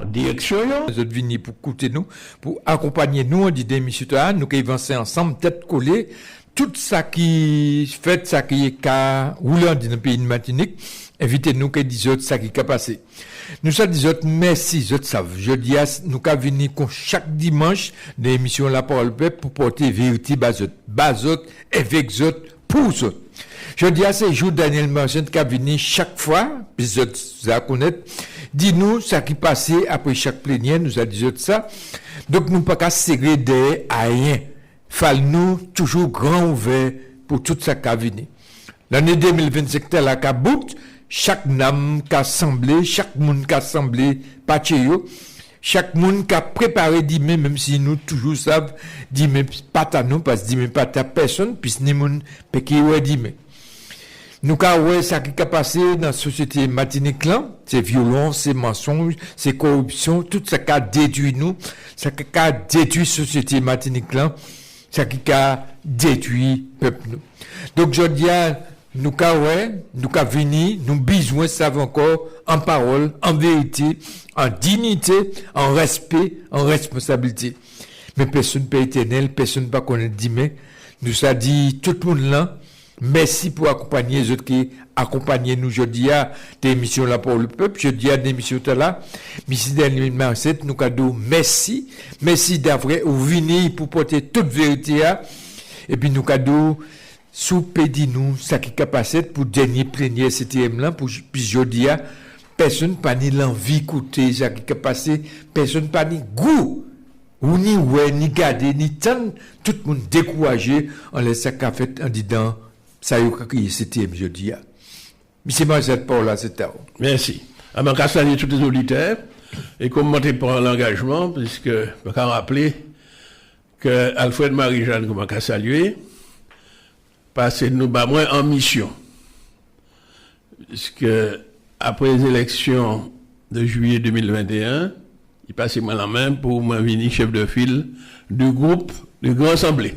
direction. Nous êtes venus pour écouter nous, pour accompagner nous, on dit des missions, nous qui avancer ensemble, tête collée, tout ça qui fait, ça qui est qu'à rouler dans le pays de Martinique, invitez-nous que des autres, ça qui est passé. Nous sommes des autres, merci, les autres savent. Je dis à nous qu'à venir chaque dimanche, des émissions La Parole Peuple pour porter vérité bazot, avec autres, pour autres. Je dis à ces jours, Daniel Marchand qui a venu chaque fois, puis vous allez connaître, dis-nous ce qui passait après chaque plénière, nous a dit ça. Donc, nous pas qu'à serrer derrière à rien. Fallait-nous toujours grand ouvert pour tout ça qui a venu. L'année 2025, là, qu'à bout, chaque nam qui a semblé, chaque monde qui a semblé, pas chaque monde qui a préparé d'imé, même si nous toujours savons d'imé, pas à nous, parce que d'imé pas à personne, puis ni monde qui ouais d'imé. Nous avons ça qui a passé dans la société Martinique là, c'est violence, c'est mensonge, c'est corruption, tout ça qui a détruit nous, ça qui a détruit la société Martinique là, ça qui a détruit le peuple nous. Donc je dis à nous avons venir, nous besoin savent encore en parole, en vérité, en dignité, en respect, en responsabilité. Mais personne ne peut être éternel, personne ne peut connaître d'imé. Nous a dit tout le monde là. Merci pour accompagner les autres qui accompagnent nous. Je dis à des émissions là pour le peuple. Je dis à des émissions là. Merci dernièrement, nous cadeau. Merci. Merci d'avoir venu pour porter toute vérité. Et puis nous cadeau. Sous pédi nous, ça qui est passé pour dernier plénière CTM là. Puis je dis à personne pas ni l'envie d'écouter ça qui est passé. Personne pas ni goût. Ou ni ouais, ni garder, ni tant. Tout le monde découragé. On laisse ça qu'a fait en disant. Ça y est, c'était jeudi. Monsieur Marcel Paul, là, c'était. Merci. Je vais saluer tous les auditeurs et commenter pour l'engagement, puisque je vais rappeler que Alfred Marie-Jeanne, que je vais saluer, passe nous moins en mission. Puisque après les élections de juillet 2021, il passe moi la main pour moi venir chef de file du groupe de Grand Assemblée.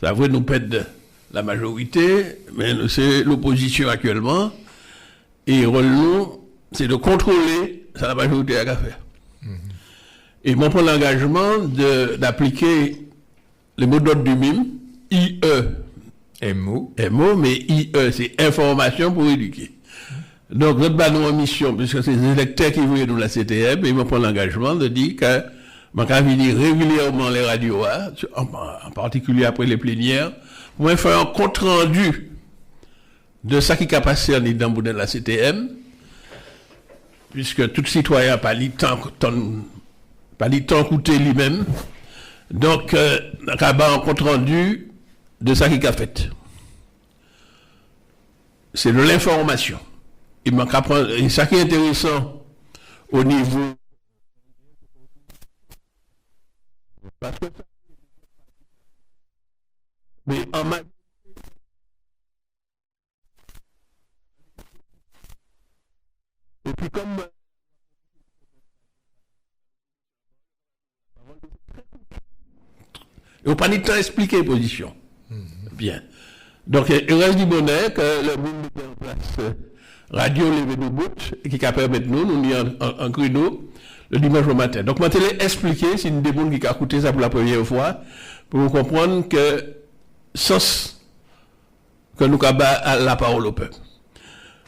Ça va nous perdre la majorité, mais c'est l'opposition actuellement. Et le rôle nous, c'est de contrôler ça la majorité à faire. Et moi, pour l'engagement d'appliquer les mots d'ordre du MIM, IE, MO, mais IE, c'est information pour éduquer. Donc, notre nous en mission, puisque c'est les électeurs qui voulaient nous la CTM, et moi, pour l'engagement de dire que je vais venir régulièrement les radios, en particulier après les plénières, pour faire un compte rendu de ce qui a passé en dans de la CTM, puisque tout citoyen n'a pas le temps coûter lui-même. Donc, on a un compte rendu de ce qui a fait. C'est de l'information. Et ça qui est intéressant au niveau. Parce que mais en ma... Et puis comme et on pas ni temps expliquer les positions. Bien. Donc il reste du bonheur que le monde met en place radio levé de bout qui permet nous y en créneau le dimanche au matin. Donc moi je expliquer si une des gens qui a écouté ça pour la première fois pour comprendre que sens que nous avons à la parole au peuple.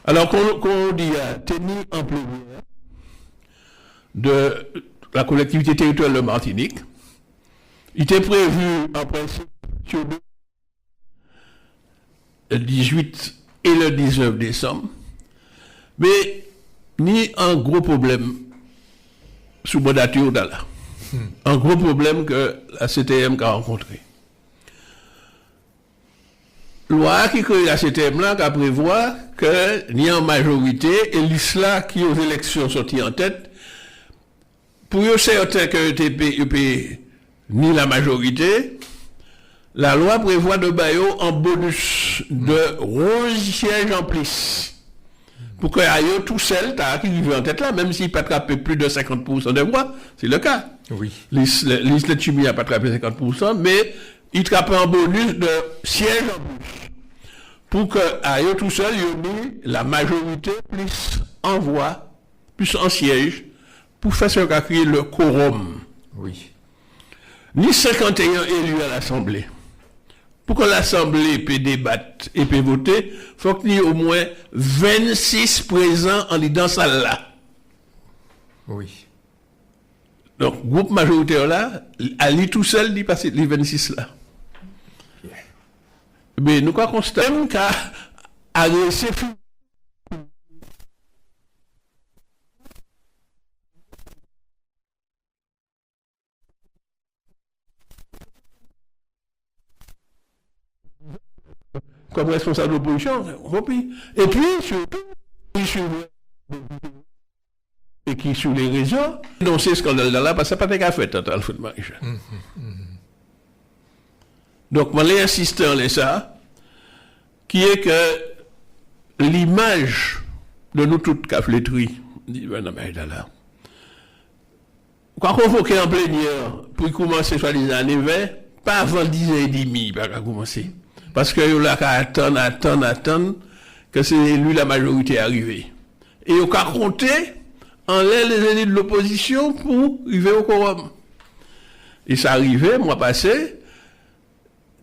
Alors qu'on dit tenir en plénière de la collectivité territoriale de Martinique, il était prévu en principe sur le 18 et le 19 décembre, mais ni un gros problème sous mandature d'Allah. Un gros problème que la CTM a rencontré. Loi qui crée la CTM là, qui prévoit que ni en majorité, et l'islam qui aux élections sorti en tête, pour certains que ETP ni la majorité, la loi prévoit de bailler en bonus de 11 sièges en plus. Pour que aille tout seul, qui vivent en tête là, même s'il n'a pas attrapé plus de 50% des voix, c'est le cas. Oui. L'islam Chimie n'a pas attrapé 50%, mais il trappe un bonus de sièges en plus. Pour que aille tout seul, il y ait la majorité plus en voix, plus en siège pour faire ce qu'a créé le quorum. Oui. Ni 51 élus à l'Assemblée. Pour que l'Assemblée puisse débattre et puisse voter, il faut qu'il y ait au moins 26 présents en dans salle là. Oui. Donc, groupe majoritaire là, à lui tout seul, il passe les 26 là. Mais nous constatons qu'à agressé comme responsable de l'opposition, et puis surtout, et qui sur les réseaux, donc ces scandales-là, parce que ça n'a pas été fait, Alfred Marie-Jean. Donc, moi, j'ai insisté en ça, qui est que l'image de nous toutes qu'a flétri, dit Bernard Maïdala, quand on convoqué en plénière pour commencer soit les années 20, pas avant 10h30, pas qu'à commencer. Parce que là, qu'à attendre que c'est lui la majorité arrivée. Et on a compté en l'air les élus de l'opposition pour arriver au quorum. Et ça arrivait, mois passé,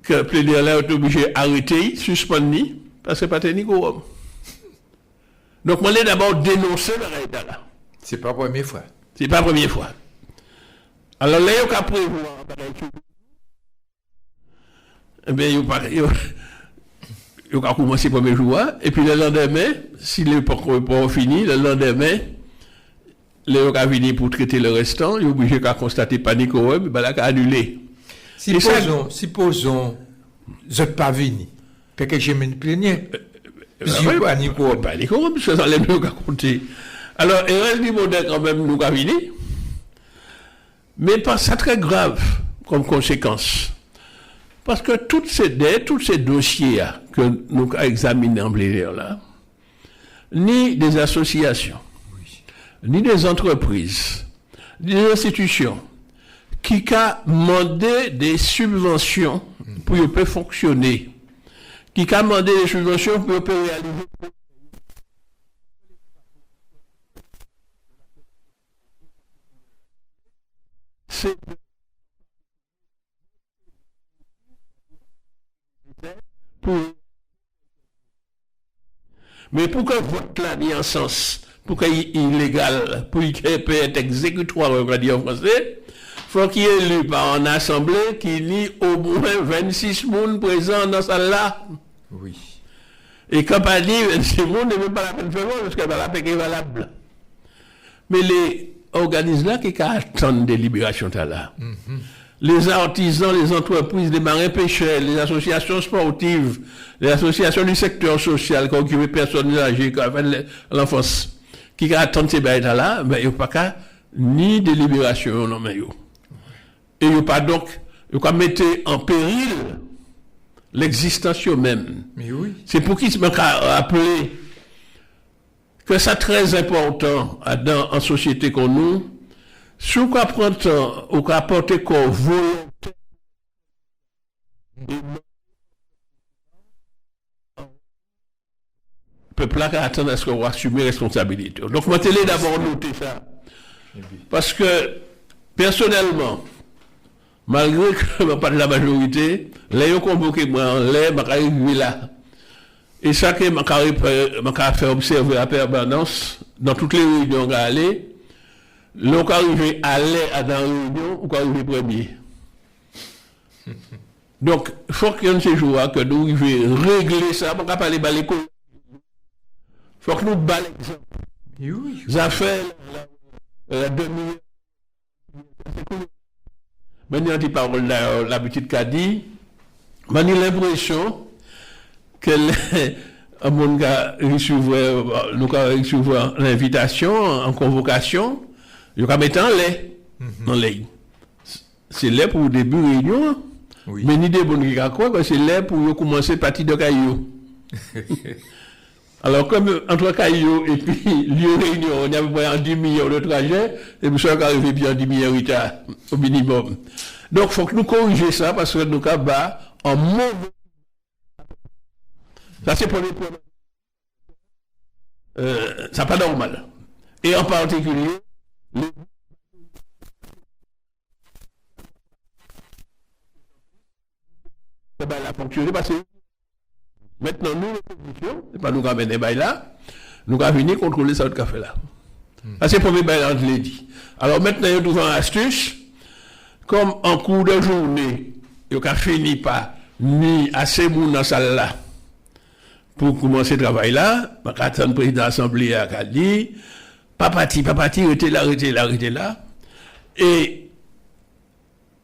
que le plénière là est obligé d'arrêter, suspendre, parce que pas tenu quorum. Donc, moi, j'ai d'abord dénoncé le raïda là. C'est pas la première fois. C'est pas la première fois. Alors là, il y a prévoir, eh bien, il a commencé le premier jour, et puis le lendemain, si le pas fini, le lendemain, il a fini pour traiter le restant, il est obligé de constater panique au web, il a annulé. Supposons, je n'ai pas venu, parce que j'ai mis une plénière. Panique au web, parce que ça l'a mieux qu'à compter. Alors, il reste du modèle quand même, nous avons fini, mais pas ça très grave comme conséquence. Parce que tous ces dossiers que nous avons examinés en plénière là, ni des associations, ni des entreprises, ni des institutions qui ont demandé des subventions pour qu'ils puissent fonctionner, qui ont demandé des subventions pour qu'ils puissent réaliser. C'est mais pour que vote là ait un sens, pour qu'il soit illégal, pour qu'il puisse être exécutoire, on va dire en français, il faut qu'il y ait élu par une assemblée qui lit au moins 26 personnes présents dans celle là. Oui. Et quand on dit 26 personnes, ne veut pas la peine de faire parce que la paix est valable. Mais les organismes là qui attendent des libérations là. Les artisans, les entreprises, les marins pêcheurs, les associations sportives, les associations du secteur social qui occupent les personnes âgées, qui ont l'enfance, qui attendent ces bêtes-là, ben, il n'y a pas qu'à ni de libération, non, mais et il n'y a pas donc, il n'y a mettre en péril l'existence même. Mais oui. C'est pour qui se m'a rappelé que c'est très important dans en société comme nous. Si on prend temps, on peut apporter comme volonté. Le peuple là attend à ce qu'on va assumer responsabilité. Donc, moi, je d'abord noter ça. Parce que, personnellement, malgré que je ne pas de la majorité, là, ils ont convoqué moi en l'air, je suis arrivé là. Et ça que je vais faire observer la permanence dans toutes les réunions où je vais aller. L'on peut arriver à l'air dans la réunion ou peut arriver premier. Donc, il faut qu'il y ait un séjour que nous arrivions à régler ça pour ne pas parler de l'école. Il faut que nous balons l'exemple. Oui. Ça fait la demi. Maintenant, on parle la petite qu'a dit. On a l'impression que nous recevons l'invitation en convocation. Il y a mettre en lait. En lait. C'est lait pour le début de réunion. Oui. Mais ni des bonnes qui croient que c'est lait pour commencer partie de caillou. Alors, comme entre caillou et puis lieu réunion, on a à peu près en 10 millions de trajets, et pour ça qu'on arrive bien en 10 millions de retard, au minimum. Donc, il faut que nous corrigions ça parce que nous avons en mauvais. Ça, c'est pour les problèmes. Ça n'est pas normal. Et en particulier, Ça va fonctionner parce que maintenant, nous, l'opposition, c'est pas nous qui avons des bails là, nous avons venir contrôler ça de fait là. Ça, c'est le premier bail là, je l'ai dit. Alors maintenant, il y a toujours une astuce, comme en cours de journée, il y a fini par ni assez moun dans salle là pour commencer le travail là, quand le président de l'Assemblée a dit, papati, arrêtez là. Et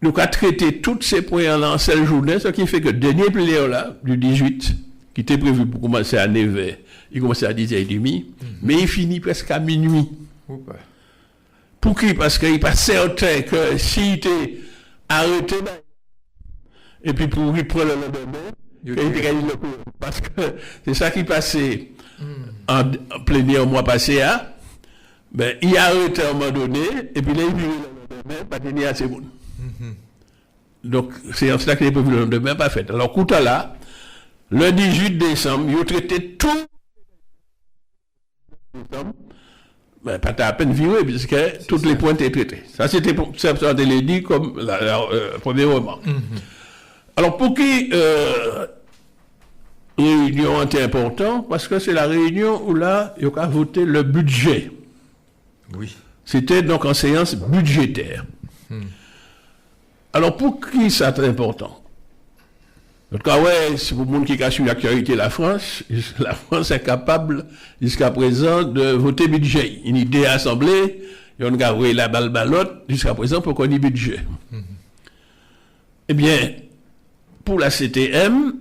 nous avons traité tous ces points là en seule journée, ce qui fait que le dernier plénière là, du 18, qui était prévu pour commencer à 9h, il commençait à 10h30, mais il finit presque à minuit. Pour qui? Parce qu'il n'est pas certain que s'il était arrêté, et puis pour reprendre le lendemain, il était gagné le cours. Parce que c'est ça qui passait en plénière au mois passé, ben, il a arrêté à un moment donné, et puis là, il vient le lendemain, pas tenir assez bon. Donc, c'est en cela que les prévu le lendemain, pas fait. Alors, Kouta là, le 18 décembre, il a traité tout. Ben, pas à peine viré, puisque toutes les points étaient traités. Ça, c'était pour ça, je l'ai dit comme la première remarque. Alors, pour qui réunion était importante? Parce que c'est la réunion où là, il y a voté le budget. Oui. C'était donc en séance budgétaire. Alors, pour qui ça est important? En tout cas, ouais, c'est pour le monde qui a suivi l'actualité de la France est capable, jusqu'à présent, de voter budget. Une idée assemblée, et on a envoyé la balle ballotte, jusqu'à présent, pour qu'on ait budget. Eh bien, pour la CTM,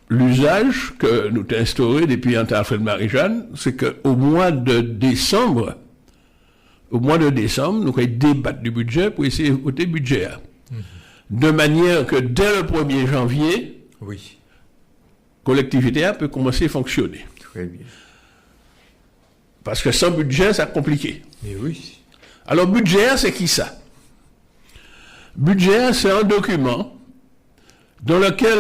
l'usage que nous avons instauré depuis Alfred Marie-Jeanne, c'est qu'au mois de décembre, nous avons débattre du budget pour essayer de voter budget. De manière que dès le 1er janvier, oui, collectivité peut commencer à fonctionner. Très bien. Parce que sans budget, c'est compliqué. Mais oui. Alors, budget, c'est qui ça? Budget, c'est un document dans lequel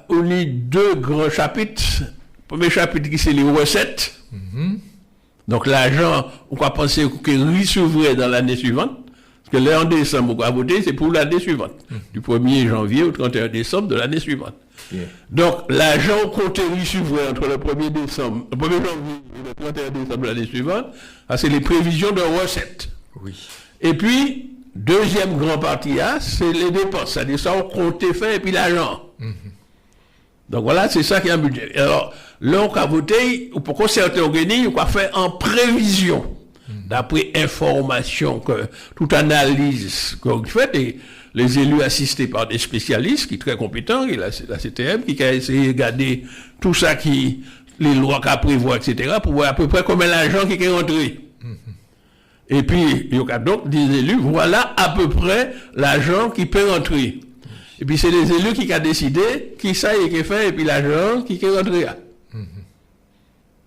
on lit deux grands chapitres. Le premier chapitre, c'est les recettes. Donc, l'argent, on va penser qu'il recevrait dans l'année suivante. Parce que l'an décembre, on va voter, c'est pour l'année suivante. Du 1er janvier au 31 décembre de l'année suivante. Donc, l'argent compté recevrait entre le 1er décembre, le 1er janvier et le 31 décembre de l'année suivante, c'est les prévisions de recettes. Oui. Et puis, deuxième grand partie, c'est les dépenses. C'est-à-dire ça, on compte fait et puis l'argent. Donc voilà, c'est ça qui est un budget. Alors, là, on va voter, pour qu'on certains organismes, on va faire en prévision. D'après information que toute analyse qu'on fait, et les élus assistés par des spécialistes qui sont très compétents, et la CTM, qui a essayé de regarder tout ça les lois qu'à prévoir, etc., pour voir à peu près combien l'argent qui est rentré. Et puis, il y a donc des élus, voilà à peu près l'argent qui peut rentrer. Et puis, c'est les élus qui ont décidé qui ça est qui fait, et puis l'argent qui est rentré.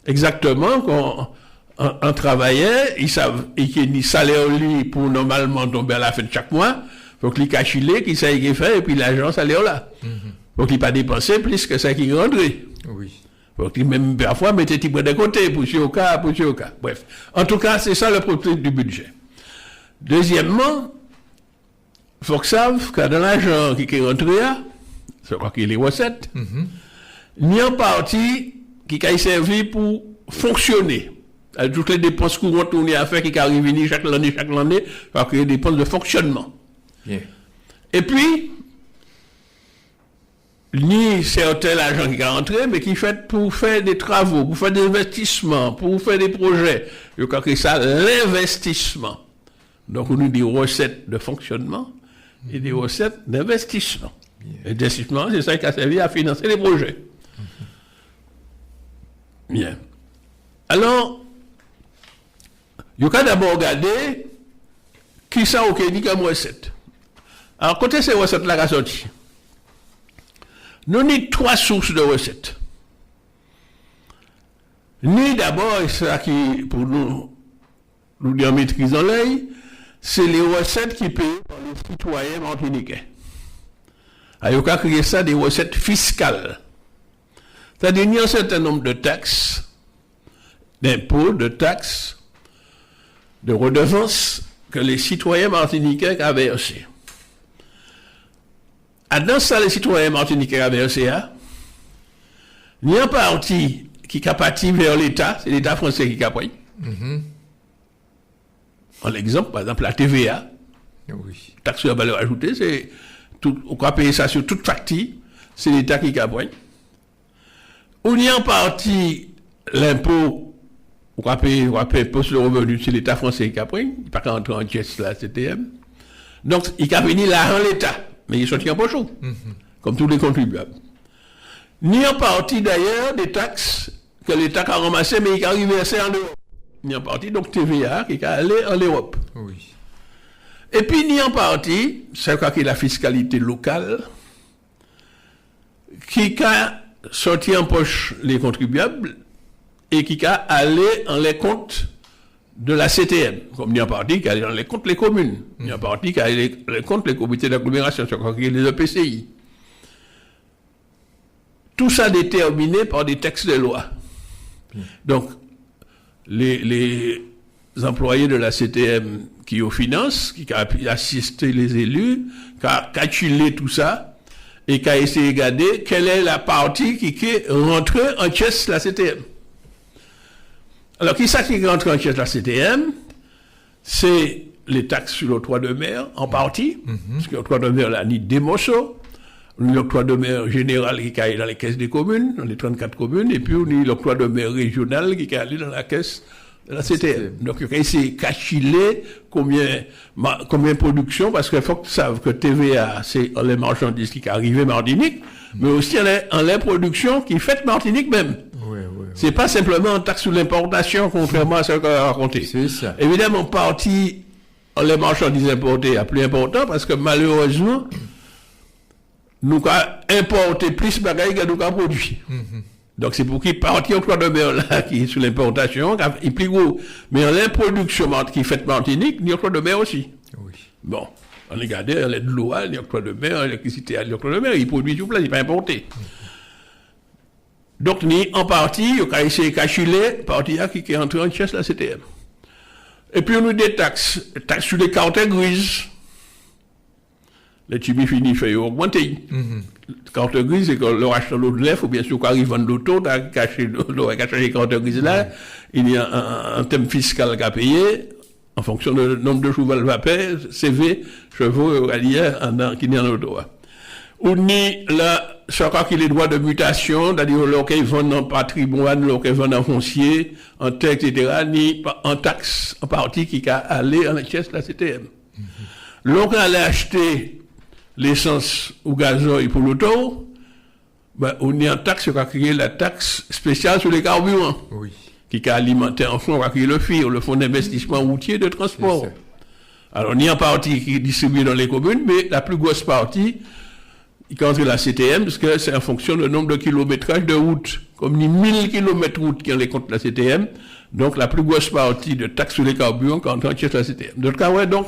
Exactement, on travaillait, ils savent, et qu'il y a salaire lui pour normalement tomber à la fin de chaque mois, faut qu'il cache qui ça y est fait, et puis l'argent salaire là. Faut qu'il pas dépenser plus que ça qui est rentré. Oui. Faut qu'il même parfois mette des de côté pour ce cas. Bref. En tout cas, c'est ça le problème du budget. Deuxièmement, faut que savent que dans l'argent qui est rentré, c'est quoi qu'il y a les recettes, il y a une partie qui a servi pour fonctionner. Toutes les dépenses courantes qu'on a fait qui arrivent chaque année, parce qu'il y a des dépenses de fonctionnement. Bien. Et puis, ni certain l'argent qui est rentré, mais qui fait pour faire des travaux, pour faire des investissements, pour faire des projets. Je crois que c'est ça, l'investissement. Donc, on a des recettes de fonctionnement et des recettes d'investissement. L'investissement, c'est ça qui a servi à financer les projets. Bien. Alors, il faut d'abord regarder qui ça au dit comme recette. Alors, côté ces recettes-là qui sont sorties, nous avons trois sources de recettes. Ni d'abord, ça qui, pour nous dire maîtrisons l'œil, c'est les recettes qui payent par les citoyens martiniquais. Alors, il faut créer ça des recettes fiscales. C'est-à-dire qu'il y a un certain nombre de taxes, d'impôts, de taxes, de redevances que les citoyens martiniquais avaient versées. Dans ça, les citoyens martiniquais avaient versé, il y a un parti qui a parti vers l'État, c'est l'État français qui a pris. En exemple, par exemple, la TVA, taxe sur la valeur ajoutée, c'est tout, on va payer ça sur toute facture, c'est l'État qui a pris. On y a en partie l'impôt, on va payer impôt sur le revenu, c'est l'État français qui a pris, il n'y a pas qu'à entrer en caisse la CTM. Donc, il a venu l'argent l'État, mais il est sorti en poche, comme tous les contribuables. Ni en partie d'ailleurs des taxes que l'État a ramassées, mais il a reversé en Europe. Ni en partie, donc TVA, qui est allé en Europe. Oui. Et puis, ni en partie, c'est quoi qui est la fiscalité locale, qui a sorti en poche les contribuables et qui a allé en les comptes de la CTM, comme ni en partie qui a allé dans les comptes les communes, ni en partie qui a allé dans les comptes les comités d'agglomération, c'est quoi qui est les EPCI. Tout ça déterminé par des textes de loi. Donc, les employés de la CTM qui au finance, qui a assisté les élus, qui a calculé tout ça, et qui a essayé de regarder quelle est la partie qui est rentrée en caisse de la CTM. Alors, qui ça qui est rentré en caisse de la CTM? C'est les taxes sur l'octroi de mer, en partie, parce que l'octroi de mer, là, ni des morceaux, l'octroi de mer général qui est dans les caisses des communes, dans les 34 communes, et puis on a l'octroi de mer régional qui est allé dans la caisse de la CTM. Donc, il a essayé de calculer combien de production, parce qu'il faut que tu saches que TVA, c'est les marchandises qui arrivent Martinique, mais aussi en les productions qui fait Martinique même. C'est pas simplement un taxe sur l'importation, contrairement à ce qu'on a raconté. C'est ça. Évidemment, partie en les marchandises importées est plus important, parce que malheureusement, nous avons importé plus de bagages que nous avons produit. Donc, c'est pour qu'il partit au de mer là, qui est sur l'importation, il est plus gros. Mais en l'improduction qui fait Martinique, il y a au de mer aussi. Oui. Bon, on regarde, il y a de l'eau, il y a au de mer, l'électricité, il y a au de mer, il produit tout là, il n'est pas importé. Donc, ni en partie, il a essayé de calculer, partie qui est entrée en caisse la CTM. Et puis, on a des taxes sur les cartes grises. Les tibis finis fait augmenter. Carte grise, c'est que le rachat de l'eau de lèvres, ou bien sûr, quand arrive en l'auto, t'as caché les cartes grises là, il y a un thème fiscal qu'à payer, en fonction du nombre de chevaux vapeur, CV, chevaux, qui n'est en l'auto. Ou ni là, chacun qui les droits de mutation, c'est-à-dire, lorsqu'ils vendent en patrimoine, lorsqu'ils vendent en foncier, en terre, etc., ni en taxe, en partie qui a allé en caisse de la CTM. Lorsqu'on allait acheter l'essence ou gazoil pour l'auto, ben, on y a une taxe qui a créé la taxe spéciale sur les carburants, qui a alimenté en fond, qui a créé le FIR, le Fonds d'investissement routier de transport. Alors, on y a une partie qui est distribuée dans les communes, mais la plus grosse partie, qui entre la CTM, parce que c'est en fonction du nombre de kilométrage de route. Comme ni 1000 km route qui ont les comptes de la CTM, donc la plus grosse partie de taxes sur les carburants qui entre en caisse de la CTM. Donc, donc,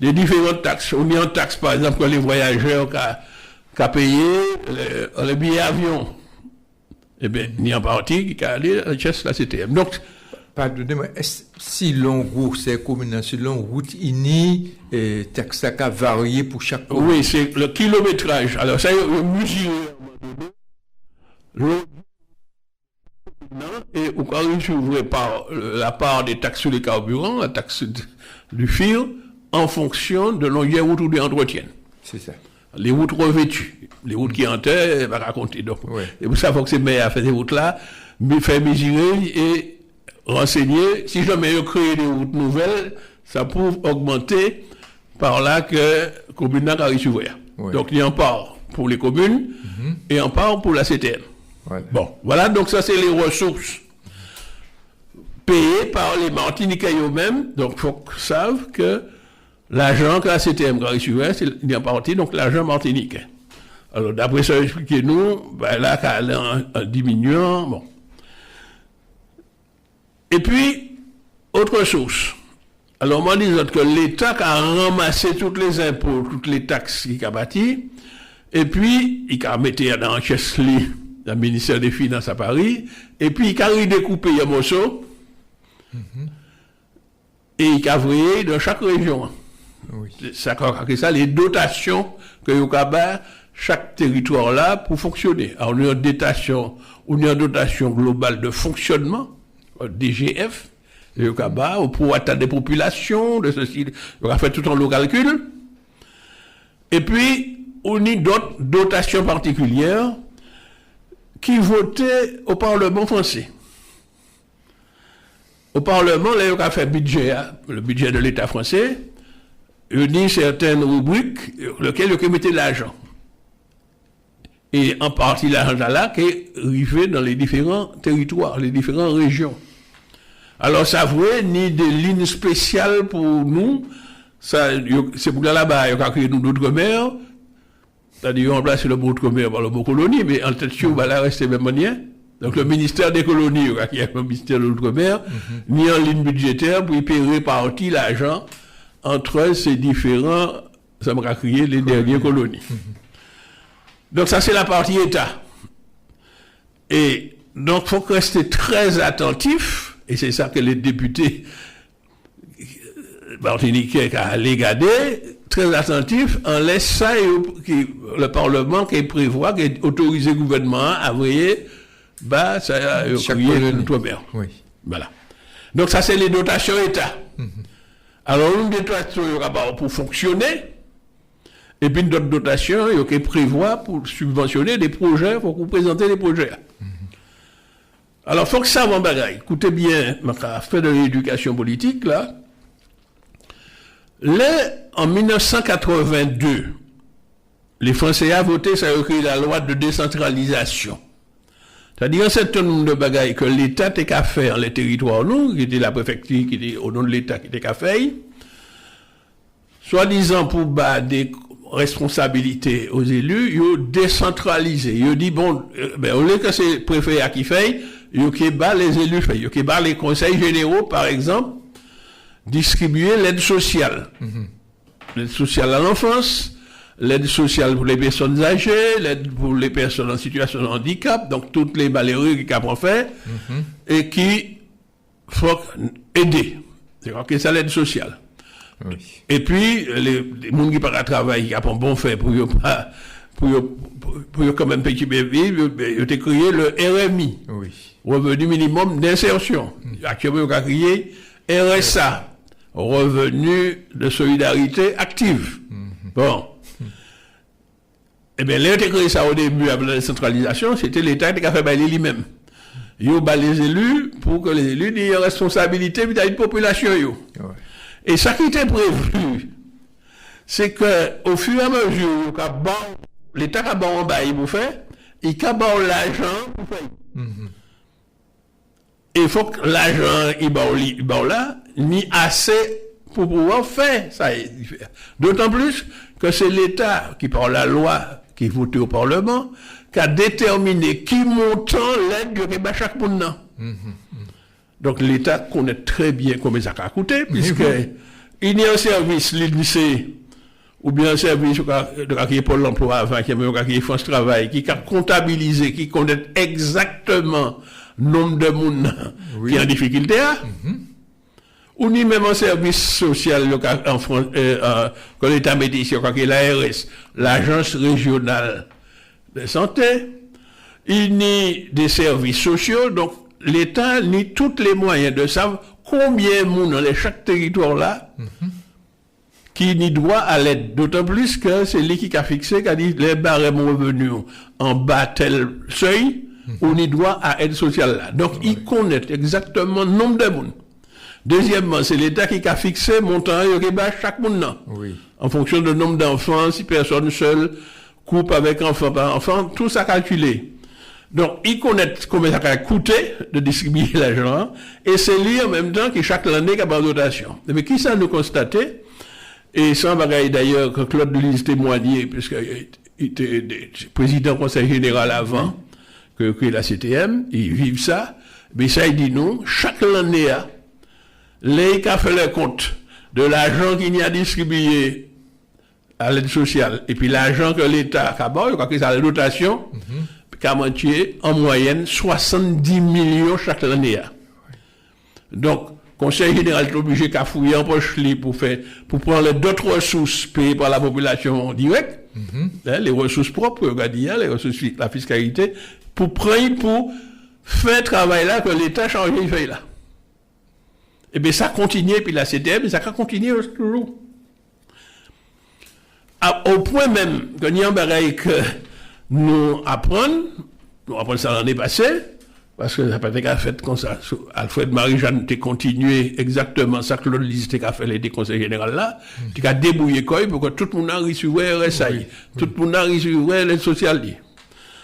les différentes taxes. On y a une taxe, par exemple, pour les voyageurs qui a payé les billets avion. Eh bien, il y a une partie qui a allé à la caisse de la CTM. Donc, pardonnez-moi, si l'on route, c'est commune, si l'on route, il y a taxe qui a varié pour chaque commune. Oui, c'est le kilométrage. Alors, ça y est, mesuré et on corrige par la part des taxes sur les carburants, la taxe du FIR, en fonction de longueur route ou d'entretien. C'est ça. Les routes revêtues, les routes qui enterrent, va raconter. Donc, et vous savez que c'est meilleur à faire des routes-là, mais faire mesurer et renseigner. Si jamais il crée des routes nouvelles, ça peut augmenter par là que la commune n'a qu'à recevoir. Donc, il y a un part pour les communes et un part pour la CTM. Bon, voilà, donc ça, c'est les ressources payées par les Martiniquais eux-mêmes. Donc, il faut qu'ils savent que l'argent que la CTM a reçu, c'est une partie, donc l'argent martiniquais. Alors, d'après ça, expliquez-nous, ben là, qu'elle est en diminuant, bon. Et puis, autre chose. Alors, moi, disons que l'État a ramassé tous les impôts, toutes les taxes qu'il a bâties, et puis, il a mis dans la caisse le ministère des Finances à Paris, et puis, il a redécoupé un morceau, et il a envoyé dans chaque région. Oui. Ça, les dotations que vous avez chaque territoire là pour fonctionner. Alors, on a une dotation globale de fonctionnement, DGF, pour atteindre des populations, de ceci, on a fait tout le calcul. Et puis, on a d'autres dotations particulières qui votaient au Parlement français. Au Parlement, là, on a fait le budget de l'État français, on a certaines rubriques, lesquelles on mettait l'argent. Et en partie, l'argent là, qui est arrivé dans les différents territoires, les différentes régions. Alors, ça vaut ni des lignes spéciales pour nous, ça, c'est pour là-bas, il y a créé nous d'outre-mer, c'est-à-dire, on remplace le mot outre-mer par le mot colonie, mais en tête, là, reste même manière. Donc, le ministère des colonies, qui est le ministère de l'outre-mer, mis en ligne budgétaire pour y payer répartir l'argent entre ces différents, ça m'a créé les dernières colonies. Donc, ça, c'est la partie État. Et donc, il faut rester très attentif, et c'est ça que les députés martiniquais ont légadé, très attentif, en laisse ça, le Parlement qui prévoit, qui autorise le gouvernement à envoyer, ça a créé l'outre-mer. Oui. Voilà. Donc, ça, c'est les dotations État. Alors, une dotation pour fonctionner, et puis d'autres dotations, il y a qui prévoit pour subventionner des projets, pour vous présenter des projets. Alors, il faut que ça va en bagaille. Écoutez bien, ma fait de l'éducation politique, là. Là, en 1982, les Français ont voté, ça a créé la loi de décentralisation. C'est-à-dire un certain nombre de bagailles que l'État était qu'à faire, les territoires, nous, qui était la préfecture, qui était au nom de l'État, qui était qu'à faire, soi-disant pour des responsabilités aux élus, ils ont décentralisé. Ils ont dit, bon, au lieu que c'est le préfet qui fait, ils ont les élus fait. Ils ont les conseils généraux, par exemple, distribuer l'aide sociale. L'aide sociale à l'enfance, l'aide sociale pour les personnes âgées, l'aide pour les personnes en situation de handicap, donc toutes les malheureux qui ont fait, et qui faut aider. C'est ça l'aide sociale. Oui. Et puis, les gens qui partent à travailler, qui ont bon fait pour quand même petit bébé, ils ont créé le RMI. Oui. Revenu minimum d'insertion. Actuellement, ils ont créé RSA. Revenu de solidarité active. Bon. Eh bien, là, créé ça au début, avec la décentralisation, c'était l'État qui a fait bailler lui-même. Il y a les élus pour que les élus aient une responsabilité vis-à-vis de la population. Ouais. Et ça qui était prévu, c'est qu'au fur et à mesure que l'État a bon bail pour faire, il a bon l'argent pour faire. Et il faut que l'argent, il là, ni assez pour pouvoir faire ça. D'autant plus que c'est l'État qui, par la loi qui est votée au Parlement, qui a déterminé qui montant l'aide de chaque monde. Donc l'État connaît très bien combien ça a coûté, puisque il y a un service, l'INSEE, ou bien un service qui est pour l'emploi avant, qui est France Travail, qui a comptabilisé, qui connaît exactement le nombre de monde qui est en difficulté. Ou ni même un service social en France, que l'État met ici, qui est l'ARS, l'Agence régionale de santé, il n'y a des services sociaux, donc l'État n'a tous les moyens de savoir combien de monde dans chaque territoire là qui n'y doit à l'aide. D'autant plus que c'est lui qui a fixé, qui a dit les barèmes revenus en bas tel seuil, on y doit à aide sociale là. Donc il connaît exactement le nombre de monde. Deuxièmement, c'est l'État qui a fixé montant chaque monde en fonction du nombre d'enfants, si personne seule, couple avec enfant par enfant, tout ça calculé. Donc, il connaît combien ça a coûté de distribuer l'argent, et c'est lui en même temps qui chaque année a une dotation. Mais qui ça nous constaté, et sans bagaille d'ailleurs que Claude Delis témoignait, puisqu'il était président du conseil général avant que la CTM, ils vivent ça, mais ça il dit non, chaque année, les qui a fait le compte de l'argent qu'il y a distribué à l'aide sociale, et puis l'argent que l'État a bon, quand il a la dotation, en moyenne 70 millions chaque année. Donc, Conseil général est obligé qu'à fouiller en poche pour prendre d'autres ressources payées par la population directe, les ressources propres, regardez, les ressources, la fiscalité, pour faire un travail là que l'État change, il fait là. Et bien ça continue, puis la CTM, ça continue toujours. Au point même que nous avons que nous apprenons ça l'année passée, parce que ça n'a pas été qu'à fait comme ça. Alfred Marie-Jeanne a continué exactement ça que l'autre liste a fait les conseils général là, qui a débrouillé quoi pour que tout le monde a reçu RSA, tout le monde a reçu l'aide sociale.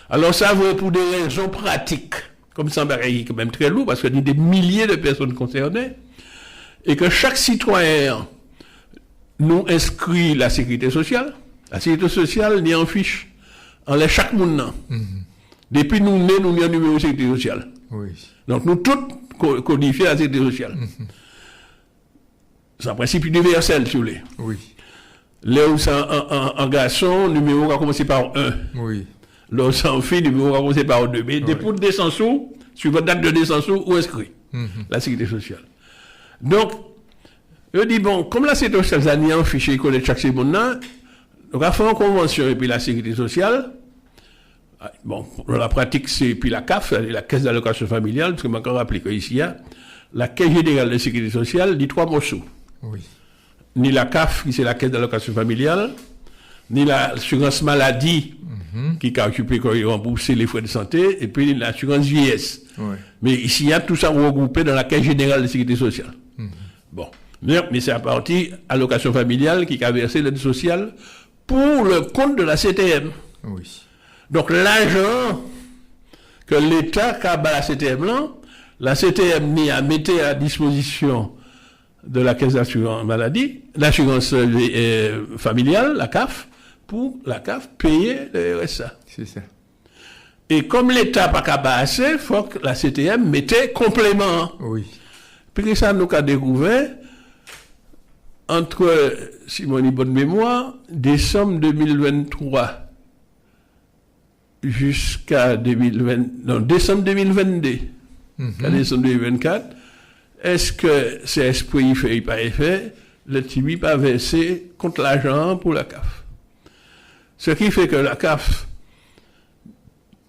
Alors ça vaut pour des raisons pratiques, comme ça c'est quand même très lourd, parce qu'il y a des milliers de personnes concernées, et que chaque citoyen nous inscrit la sécurité sociale. La sécurité sociale, n'y en fiche. On laisse chaque monde. Depuis nous nés, nous avons un numéro de sécurité sociale. Oui. Donc nous tous codifions la sécurité sociale. C'est un principe universel, si vous voulez. Oui. Là où c'est un garçon, le numéro va commencer par 1. Oui. Là où c'est un fille, le numéro va commencer par 2. Mais depuis le descente sur votre date de descente ou inscrit la sécurité sociale. Donc, je dis, bon, comme la sécurité sociale, ça n'y a un fichier collègue chaque seconde, donc, on a fait une convention et puis la sécurité sociale. Bon, dans la pratique, c'est puis la CAF, la Caisse d'allocation familiale, parce que je m'en rappelle qu'ici, il y a la Caisse générale de sécurité sociale, dit 3 morceaux. Oui. Ni la CAF, qui c'est la Caisse d'allocation familiale, ni l'assurance maladie, qui a occupé quand il rembourser les frais de santé, et puis l'assurance vieillesse. Oui. Mais ici, il y a tout ça regroupé dans la Caisse générale de sécurité sociale. Bon. Mais c'est à partir allocation familiale qui a versé l'aide sociale pour le compte de la CTM. Oui. Donc l'argent que l'État a à la CTM là, la CTM n'y a mis à disposition de la caisse d'assurance maladie, l'assurance familiale, la CAF, pour la CAF payer le RSA. C'est ça. Et comme l'État n'a pas assez, il faut que la CTM mette complément. Oui. Puis ça nous a découvert entre, si mon bonne mémoire, décembre 2023 jusqu'à décembre 2022, à décembre 2024, est-ce que c'est esprit fait pas effet, le TIBI pas versé contre l'argent pour la CAF. Ce qui fait que la CAF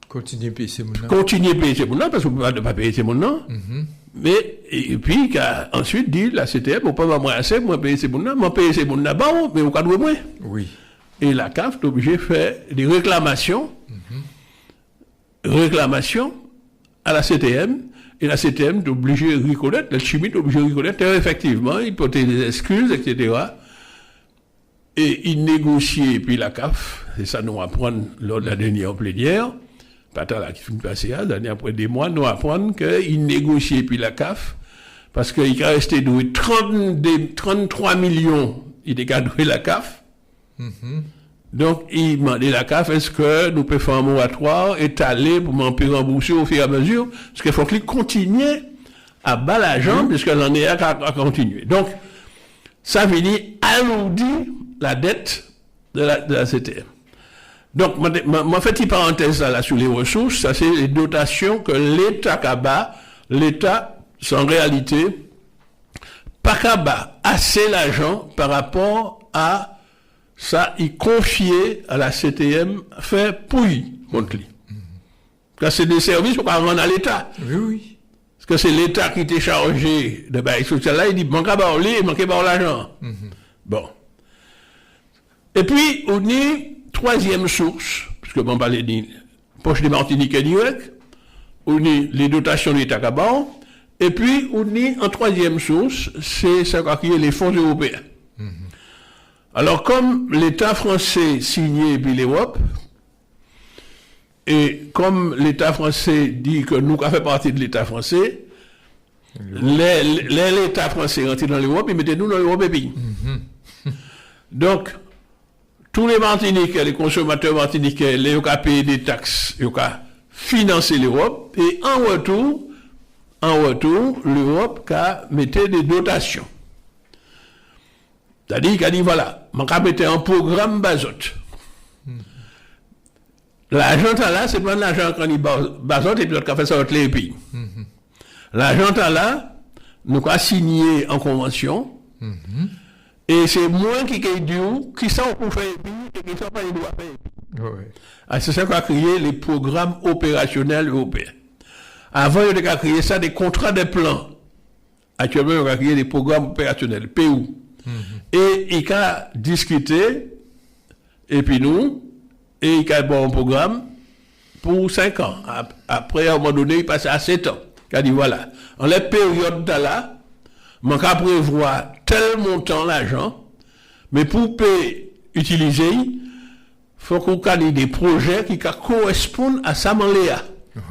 continue à payer ces monnaies. Continue à payer ces monnaies, parce qu'on ne peut pas payer ces monnaies. Mais, et puis, ensuite, dit, la CTM, on ne peut pas moi assez, moi payer ces monnaies, moi payer ces monnaies, bon, mais au cas de moins. Oui. Et la CAF est obligée de faire des réclamations, à la CTM, et la CTM est obligée de reconnaître, le chimie est obligé de reconnaître, effectivement, il portait des excuses, etc. Et il négociait, et puis la CAF, c'est ça nous apprendre lors de la dernière plénière, pas tant là qui finit passer, après des mois, nous apprendre qu'il négociait, et puis la CAF, parce qu'il a resté doué 33 millions, il était qu'à douer la CAF. Donc, il demandait la CAF, est-ce que nous pouvons faire un moratoire étalé pour m'en payer rembourser au fur et à mesure, parce qu'il faut qu'il continue à bas l'argent, puisque l'en est à continuer. Donc, ça finit alourdir la dette de la CTM. Donc, moi, fait une parenthèse là sur les ressources, ça c'est les dotations que l'État cabat, l'État, en réalité, pas cabat assez l'argent par rapport à ça, il confiait à la CTM faire pouille contre lui. Parce que c'est des services qu'on va rendre à l'État. Oui, oui. Parce que c'est l'État qui était chargé de bail social là, il dit, manque à barler, manque à l'argent. Bon. Et puis, on est troisième source, puisque on parlait de poche des Martiniquais direct, on est les dotations de l'État Caban, et puis on est en troisième source, c'est ce qui est les fonds européens. Alors, comme l'État français signait puis l'Europe, et comme l'État français dit que nous avons fait partie de l'État français, l'État français rentre dans l'Europe, il mettait nous dans l'Europe et pays. Donc, tous les Martiniquais, les consommateurs martiniquais, ils ont payé des taxes, ils ont financé l'Europe, et en retour, l'Europe a mis des dotations. C'est-à-dire qu'il a dit, voilà, on a mis un programme Bazote. L'argent là, c'est pas l'argent qu'on dit Bazote et puis l'autre qui a fait ça dans les pays. L'argent là, nous avons signé en convention. Et c'est moi qui dit qui sont pour faire et qui sont pas les droits faire. Ouais. C'est ça qu'on a créé les programmes opérationnels européens. Avant, on a créé ça des contrats de plans. Actuellement, on a créé des programmes opérationnels, PO. Et il a discuté, et puis nous, et il a bon un programme pour 5 ans. Après, à un moment donné, il passe à 7 ans. Il a dit voilà, en la période là, on va prévoir tel montant l'argent, mais pour utiliser, il faut qu'on ait des projets qui correspondent à ça, Léa.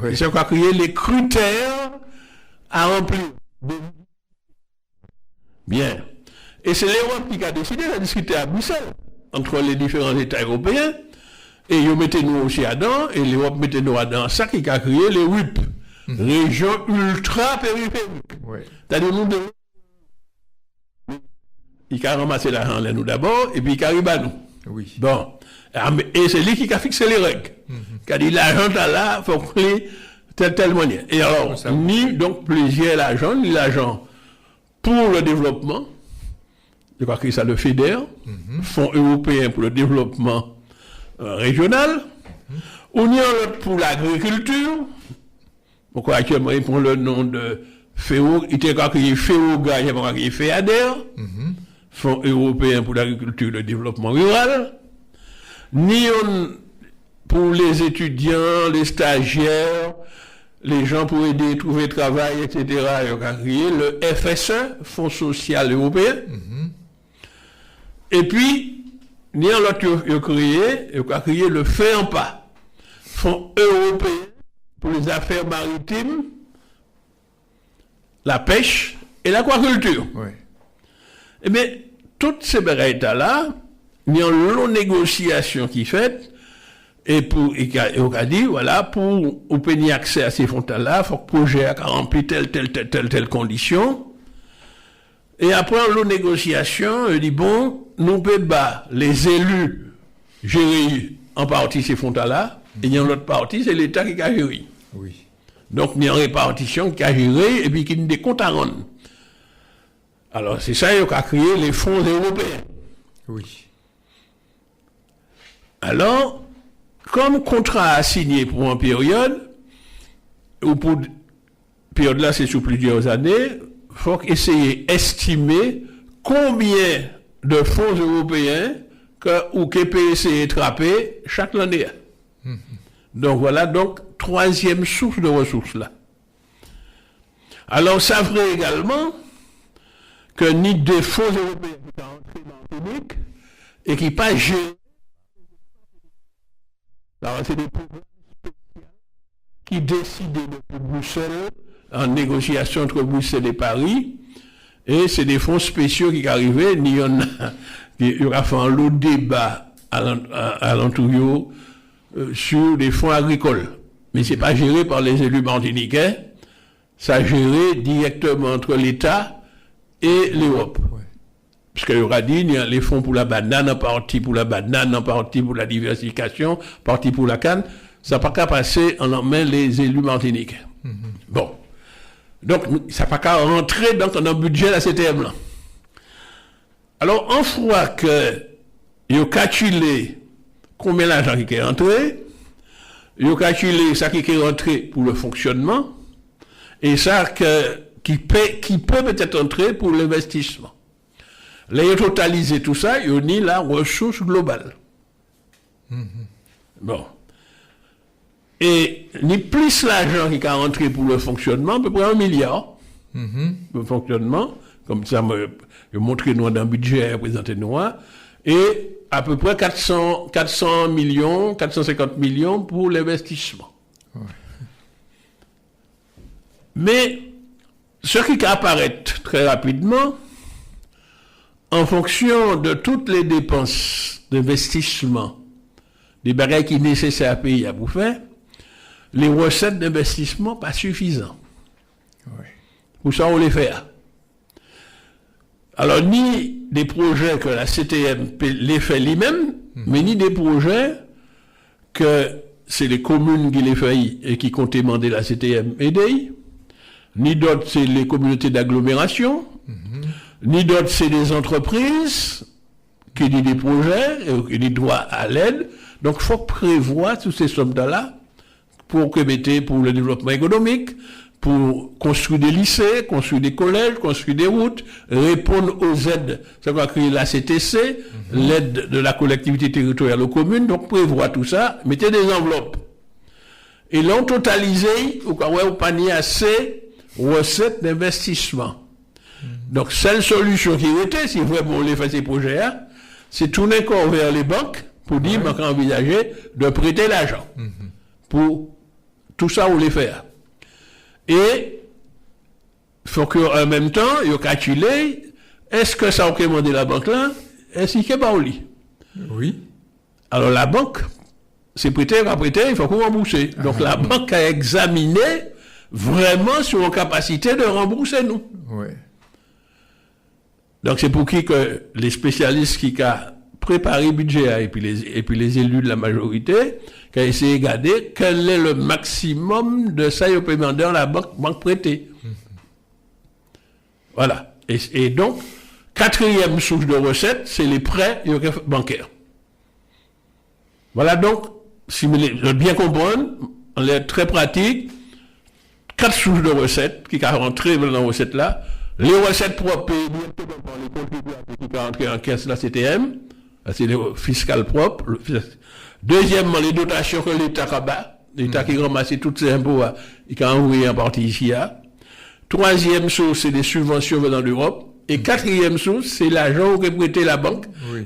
Oui. C'est qu'on a créé les critères à remplir. Bien. Et c'est l'Europe qui a décidé de discuter à Bruxelles entre les différents États européens. Et ils mettaient nous aussi à dedans, et l'Europe mettait nous à dedans. Ça qui a créé les RUP, régions ultra-périphériques. Oui. C'est-à-dire nous devons. Il a ramassé l'argent là nous d'abord, et puis il arrive à nous. Oui. Bon. Et c'est lui qui a fixé les règles. Il a dit l'argent là, il faut créer telle manière. Et alors, ni donc plusieurs l'argent, ni l'argent pour le développement. Je crois que ça le FEDER, Fonds européen pour le développement régional. On y a l'autre pour l'agriculture. Pourquoi actuellement il prend le nom de FEO, il était quand il est FEOGA, il y a quand il est FEADER, Fonds européen pour l'agriculture et le développement rural. Ni on pour les étudiants, les stagiaires, les gens pour aider à trouver travail, etc. Il a créé le FSE, Fonds social européen. Et puis, ni en l'autre, il a créé le FEAMPA, Fonds européen pour les affaires maritimes, la pêche et l'aquaculture. Oui. Eh bien, toutes ces bagailles-là, il y a une longue négociation qui est faite, et on a dit, voilà, pour obtenir accès à ces fonds-là, il faut que le projet a rempli telle condition. Et après, en négociation, il dit, bon, nous pouvons les élus gérer en partie ces fonds-là, et il y a une autre partie, c'est l'État qui a géré. Oui. Donc, il y a une répartition qui a géré, et puis qui a des comptes à rendre. Alors, c'est ça qui a créé les fonds européens. Oui. Alors, comme contrat à signer pour une période, ou pour période là, c'est sur plusieurs années, il faut essayer d'estimer combien de fonds européens ou que PSC est attrapé chaque année. Donc voilà, donc, troisième source de ressources là. Alors, ça ferait également que ni des fonds européens qui sont entrés dans le public et qui pas gérés. Alors, c'est des programmes spéciaux qui décident depuis Bruxelles, en négociation entre Bruxelles et Paris, et c'est des fonds spéciaux qui arrivaient, il y aura fait un lot de débat à l'entour sur les fonds agricoles. Mais c'est pas géré par les élus martiniquais, ça géré directement entre l'État et l'Europe. Ouais. Parce qu'il y aura dit, il y a les fonds pour la banane, en partie pour la banane, en partie pour la diversification, en partie pour la canne. Ça n'a pas qu'à passer en main les élus martiniquais. Bon. Donc, ça n'a pas qu'à rentrer dans le budget de la CTM là. Alors, on voit que il y a calculé combien d'argent qui est rentré, il y a calculé ça qui est rentré pour le fonctionnement, et ça qui peut peut-être entrer pour l'investissement. Là, il a totalisé tout ça, il y a ni la ressource globale. Bon. Et ni plus l'argent qui est rentré pour le fonctionnement, à peu près 1 milliard. Le fonctionnement, comme ça, je montré nous dans le budget, présenté nous, et à peu près 400 millions, 450 millions pour l'investissement. Ouais. Mais, ce qui apparaît très rapidement, en fonction de toutes les dépenses d'investissement, des bagages qui sont nécessaires à payer à pour faire, les recettes d'investissement pas suffisantes. Oui. Pour ça, on les fait. Alors, ni des projets que la CTM les fait lui-même, mais ni des projets que c'est les communes qui les font et qui comptent demander la CTM aider, ni d'autres c'est les communautés d'agglomération, ni d'autres c'est des entreprises qui ont des projets et des droits à l'aide. Donc il faut prévoir toutes ces sommes-là pour le développement économique, pour construire des lycées, construire des collèges, construire des routes, répondre aux aides, ça va créer la CTC, l'aide de la collectivité territoriale aux communes, donc prévoir tout ça, mettez des enveloppes. Et l'on totalisé, au panier assez recettes d'investissement. Donc, seule solution qui était, si vraiment on les fait ces projets, c'est tourner encore vers les banques pour dire, qu'on envisager de prêter l'argent pour tout ça, on les faire. Et, il faut qu'en même temps, il faut calculer, est-ce que ça a demandé la banque là, est-ce qu'il pas au lit? Oui. Alors, la banque, c'est prêté, il faut qu'on rembourse. Donc, la banque a examiné vraiment sur nos capacités de rembourser nous. Oui. Donc, c'est pour que les spécialistes qui ont préparé le budget et puis les élus de la majorité, qui ont essayé de regarder quel est le maximum de ça au paiement dans la banque prêtée. Voilà. Et donc, quatrième source de recettes, c'est les prêts bancaires. Voilà donc, si vous voulez bien comprendre, on est très pratique, 4 sources de recettes qui sont rentrées dans la recette là. Les recettes propres payées directement par les contribuables qui sont rentrées en caisse la CTM, c'est les fiscales propres. Deuxièmement, les dotations que l'État rabat, l'État qui ramasse tous ces impôts, il a envoyé en partie ici. Troisième source, c'est les subventions venant d'Europe. Et quatrième source, c'est l'argent que prêtait la banque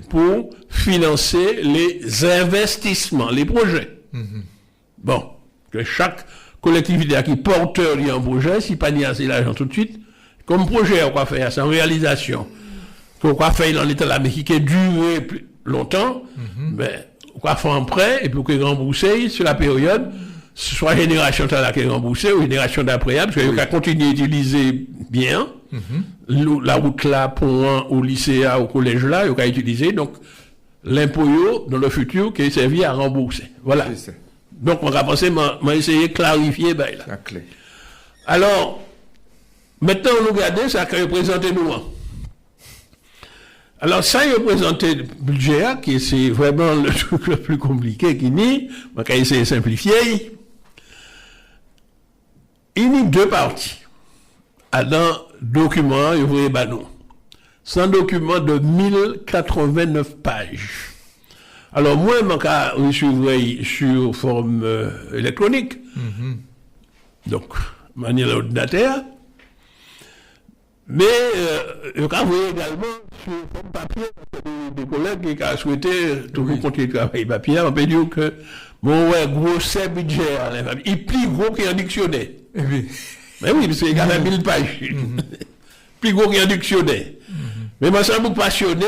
pour financer les investissements, les projets. Bon, que chaque collectivité qui porteur d'un projet, si pas n'y a assez l'argent tout de suite, comme projet, on va faire ça en réalisation, qu'on va faire dans l'État là, mais qui a duré plus longtemps, ben, on va faire un prêt, et puis on va rembourser sur la période, soit génération qui est remboursée, ou génération d'après, parce qu'on va continuer à utiliser bien, la route là, pont au lycée, au collège là, on va utiliser, donc, l'impôt dans le futur qui est servi à rembourser. Voilà. Donc, on va penser, m'a essayé de clarifier, ben là. Alors, maintenant, on regarde ça que représente nous. Alors, ça, il représente le budget, qui c'est vraiment le truc le plus compliqué qui n'est, on va essayer de simplifier. Il y a 2 parties. Dans document, il voyez, nous. C'est un document de 1089 pages. Alors, moi, je suis sur forme électronique. Donc, manière l'ordinateur. Mais, je peux envoyer également sur forme papier, parce que des collègues qui ont souhaité toujours continuer de travailler papier, on peut dire que, bon, gros, c'est budget, il est plus gros qu'un dictionnaire. Mais oui, parce qu'il y a quand même 1000 pages. Plus gros qu'un dictionnaire. Mais moi, ça me passionné.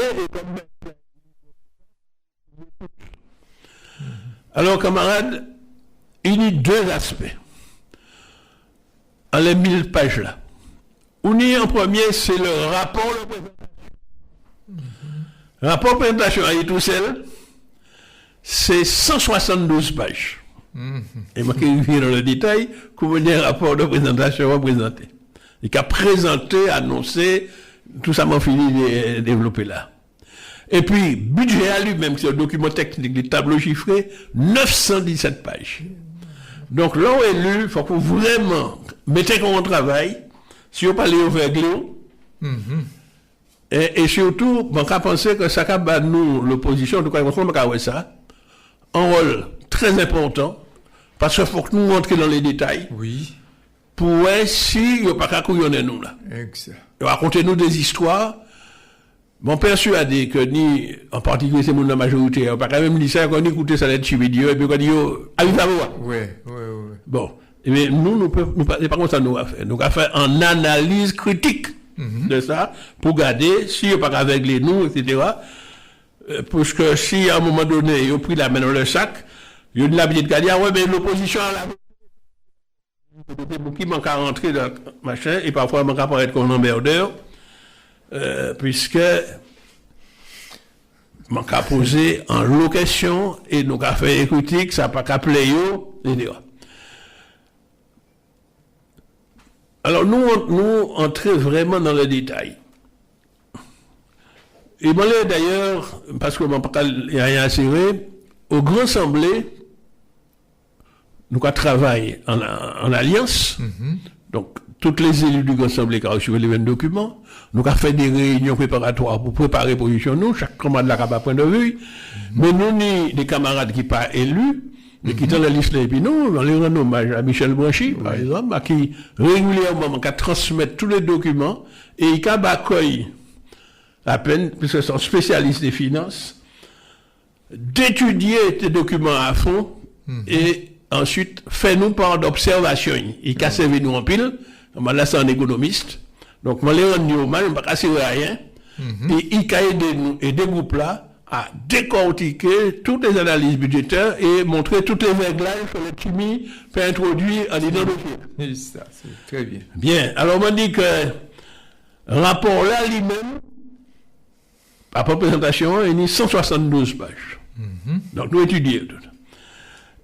Alors, camarades, il y a 2 aspects. En les 1000 pages là. On y est en premier, c'est le rapport de présentation. Rapport de présentation à tout seul, c'est 172 pages. Et moi qui viens dans le détail, comment un rapport de présentation va présenter. Et qu'a présenté, annoncé, tout ça m'a fini de développer là. Et puis, budget à lui-même, c'est un document technique, des tableaux chiffrés, 917 pages. Donc, là où élu, il faut que vous vraiment mettez comme on travaille, si on parle au vergléo, et surtout, on va penser que ça va nous, l'opposition, de quoi on va ça, un rôle très important, parce qu'il faut que nous rentrions dans les détails. Oui. Pour voir si il n'y a pas qu'à couillonner nous là. Exact. Racontez-nous des histoires. Mon persuadé que ni, en particulier c'est mon majorité, on pas quand même dit ça, qu'on écoutait ça là-dessus vidéo, et puis qu'on dit, arrive à voir. Oui. Bon. Mais nous c'est pas comme ça nous va faire. Nous va faire une analyse critique de ça, pour garder, si il n'y a pas qu'à régler nous, etc. Parce que si à un moment donné, ils ont pris la main dans le sac, ils ont l'habitude de dire, ouais, mais l'opposition a la qui manque à rentrer dans le machin, et parfois manque à paraître comme un emmerdeur, puisque manque à poser en location, et nous à faire des critiques, ça n'a pas qu'à plaire, etc. Alors, nous entrons vraiment dans le détail. Et moi, d'ailleurs, parce que mon papa y a rien assuré, au Grand Assemblée, nous avons travaillé en alliance. Donc, toutes les élus du Grand Assemblée qui ont reçu les documents, nous avons fait des réunions préparatoires pour préparer position nous, chaque camarade là a point de vue. Mais nous, ni des camarades qui ne sont pas élus, mais qui sont dans la liste, et puis nous, on les rend hommage à Michel Branchy, par exemple, qui régulièrement transmet tous les documents et qui accueille la peine, puisque sont spécialistes des finances, d'étudier ces documents à fond et ensuite fait nous part d'observation. Il casse nous en pile, là c'est un économiste, donc moi les rendre hommage, je ne vais pas casser rien, et il a aidé nous et des groupes là à décortiquer toutes les analyses budgétaires et montrer toutes les réglages que le TIMI peut introduire en identifiant. Ça, c'est très bien. Bien, alors on dit que le rapport là lui-même, à présentation, il y a 172 pages. Donc nous étudions tout.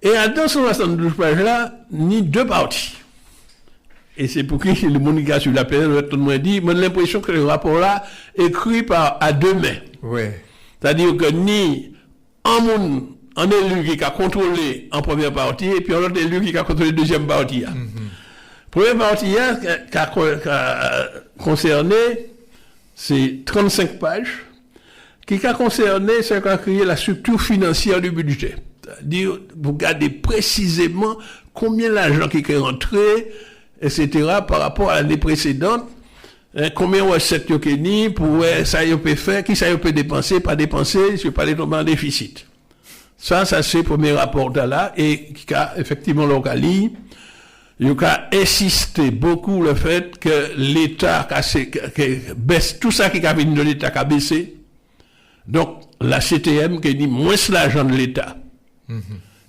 Et dans 172 pages là, il y a 2 parties. Et c'est pour qui le monde qui a sur la période, tout le monde dit, moi j'ai l'impression que le rapport là est écrit à 2 mains. Ouais. C'est-à-dire que ni un élu qui a contrôlé en première partie, et puis un autre élu qui a contrôlé la deuxième partie. Première partie qui a concerné, c'est 35 pages, qui a concerné ce qui a créé la structure financière du budget. C'est-à-dire, vous regardez précisément combien l'argent qui est rentré, etc., par rapport à l'année précédente, combien de recettes il y a pour ça il peut faire, qui ça peut dépenser, pas dépenser, je ne pas les tomber en déficit. Ça c'est le premier rapport là, et qui a effectivement localisé, il a insisté beaucoup le fait que l'État baisse, tout ça qui a venu de l'État a baissé. Donc, la CTM qui dit moins l'argent de l'État.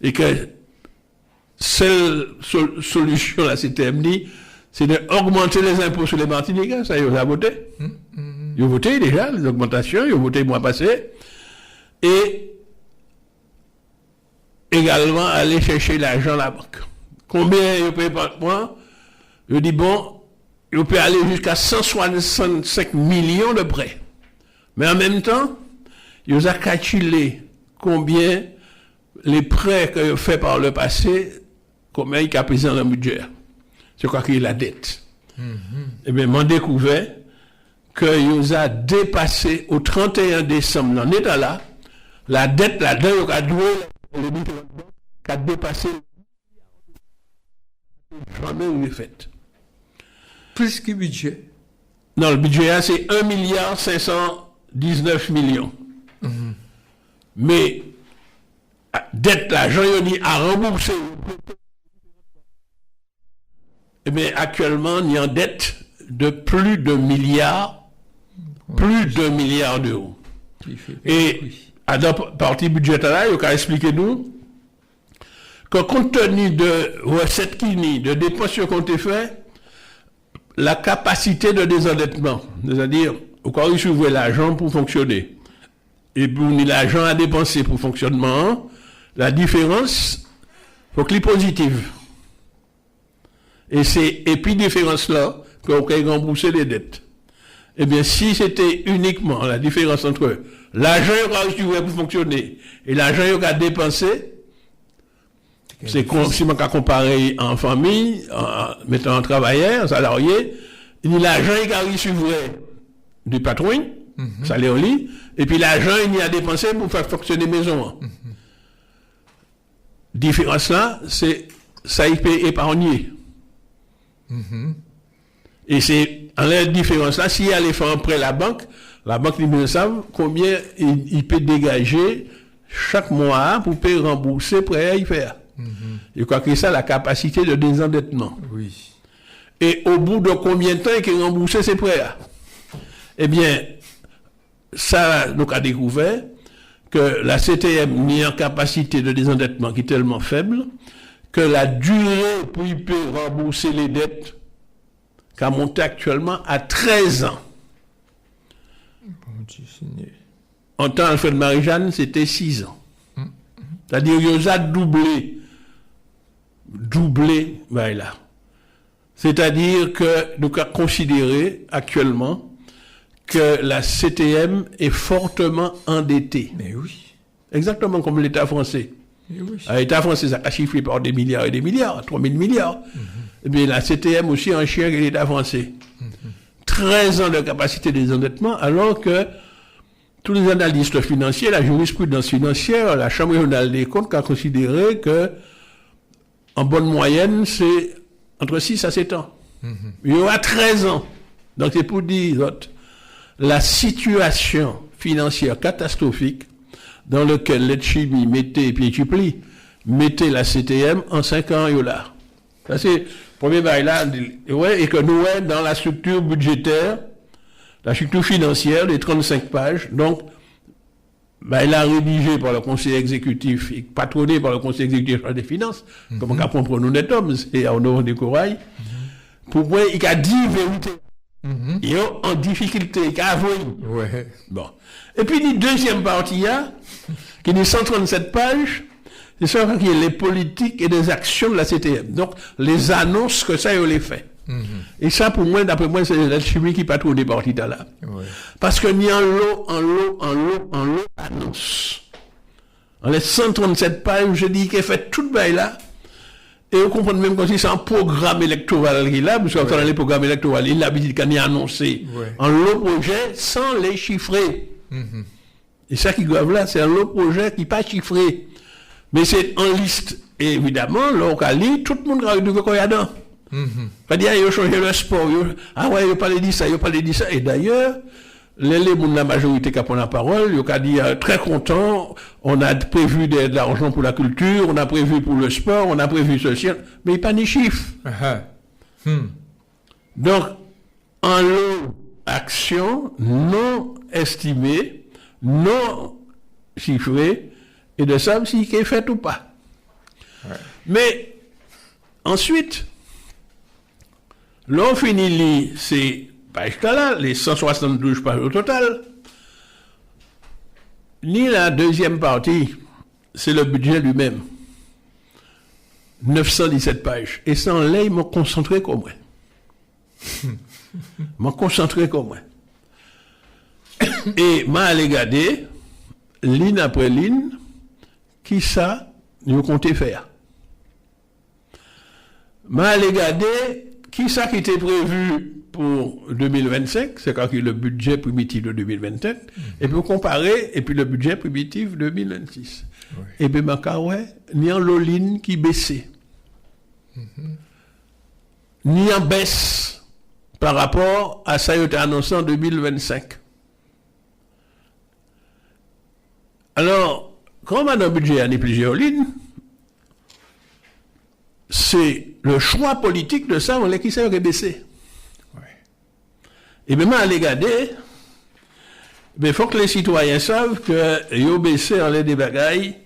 Et que seule solution, la CTM dit, c'est d'augmenter les impôts sur les Martiniquais. Ça, ils ont voté. Ils ont voté déjà, les augmentations, ils ont voté le mois passé. Et également, aller chercher l'argent à la banque. Combien ils payent par mois? Je dis, bon, ils peuvent aller jusqu'à 165 millions de prêts. Mais en même temps, ils ont calculé combien les prêts qu'ils ont fait par le passé, combien ils ont pesé dans le budget. C'est quoi qu'il y a la dette. Eh bien, m'ont découvert qu'ils ont dépassé au 31 décembre, dans l'état là, la dette là-dedans, ils ont doué le budget qui a dépassé jamais eu fait. Plus que budget. Non, le budget c'est 1 milliard 519 millions. Mais dette l'argent il dit à rembourser. Eh bien, actuellement, il y a une dette de plus de milliards, plus de milliards d'euros. Et à la partie budgétaire, il a expliqué nous que compte tenu de recettes qui n'y, de dépenses qu'on a fait, la capacité de désendettement, c'est-à-dire, au cas où il ouvre l'argent pour fonctionner, et pour l'argent à dépenser pour fonctionnement, la différence, il faut qu'il soit positive. Et c'est puis différence là qu'on peut rembourser les dettes. Eh bien, si c'était uniquement la différence entre l'argent qu'il a pour fonctionner et l'argent qu'il a dépensé, c'est si on comparer en famille, en mettant un travailleur, un salarié, l'argent qu'il a reçu du patron, salaire lit, et puis l'argent il y a dépensé pour faire fonctionner maison. Différence là, c'est ça il peut épargner. Et c'est en la différence là, s'il y a les fonds prêt la banque ils savent combien il peut dégager chaque mois pour payer rembourser prêt à y faire. Je crois que c'est ça la capacité de désendettement. Oui. Et au bout de combien de temps il peut rembourser ces prêts? Eh bien, ça nous a découvert que la CTM n'y a une capacité de désendettement qui est tellement faible que la durée pour il peut rembourser les dettes qui a monté actuellement à 13 ans. Bon Dieu Seigneur. En temps Alfred Marie-Jeanne, c'était 6 ans. C'est-à-dire qu'il a doublé, voilà. C'est-à-dire que nous avons considéré actuellement que la CTM est fortement endettée. Mais oui. Exactement comme l'État français. Mais oui. L'État français, ça a chiffré par des milliards et des milliards, 3000 milliards. Eh bien, la CTM aussi en chien que l'État français. 13 ans de capacité de désendettement, alors que tous les analystes financiers, la jurisprudence financière, la Chambre régionale des comptes a considéré que, en bonne moyenne, c'est entre 6 à 7 ans. Il y aura 13 ans. Donc, c'est pour dire la situation financière catastrophique dans laquelle l'Etchimi mettait, et puis Tupli, mettait la CTM en 5 ans, et là. Ça, c'est le premier bail là, ouais, et que nous, dans la structure budgétaire, la structure financière, des 35 pages, donc, il a rédigé par le conseil exécutif, et patronné par le conseil exécutif des finances, comme on comprend nous net hommes, c'est en Nord des Corail, pour moi, il a dit vérité. Il est en difficulté, il a avoué. Ouais. Bon. Et puis, la deuxième partie, qui est 137 pages, c'est ça qui est les politiques et les actions de la CTM. Donc, les annonces que ça, il les fait. Et ça, pour moi, d'après moi, c'est la chimie qui patrouille des parties là. Ouais. Parce que ni en lot, annonce. En les 137 pages, je dis qu'il fait tout le bail là. Et vous comprenez même quand c'est un programme électoral qu'il a, parce que dans les programmes électoraux, il a l'habitude qu'on y a annoncé un lot projet sans les chiffrer. Et ça qui grave là, c'est un lot projet qui n'est pas chiffré. Mais c'est en liste. Et évidemment, localement, tout le monde a dit qu'il y a dedans. C'est-à-dire, il a changé le sport. Ah ouais, il a parlé de ça, il a parlé de ça. Et d'ailleurs, la majorité qui a pris la parole, il a dit très content, on a prévu de l'argent pour la culture, on a prévu pour le sport, on a prévu ceci, mais il n'y a pas de chiffres. Donc, en lot action non estimée, non chiffrée, et de ça, si c'est fait ou pas. Ouais. Mais, ensuite, l'on finit ces pages là, les 172 pages au total. Ni la deuxième partie, c'est le budget lui-même. 917 pages. Et sans là, ils m'ont concentré comme moi. Et m'a allé regarder, ligne après ligne, qui ça, nous comptez faire. M'a allé regarder, qui ça qui était prévu pour 2025, c'est quand il y a le budget primitif de 2027, et puis comparer, et puis le budget primitif 2026. Ouais. Et bien, ni en loline qui baissait, ni en baisse par rapport à ça qui a été annoncé en 2025. Alors, quand on a dans le budget, il y a plusieurs lignes, c'est le choix politique de ça, on l'a qui s'est baissé. Et bien, à les regarder, il faut que les citoyens savent que ils ont baissé en les des bagailles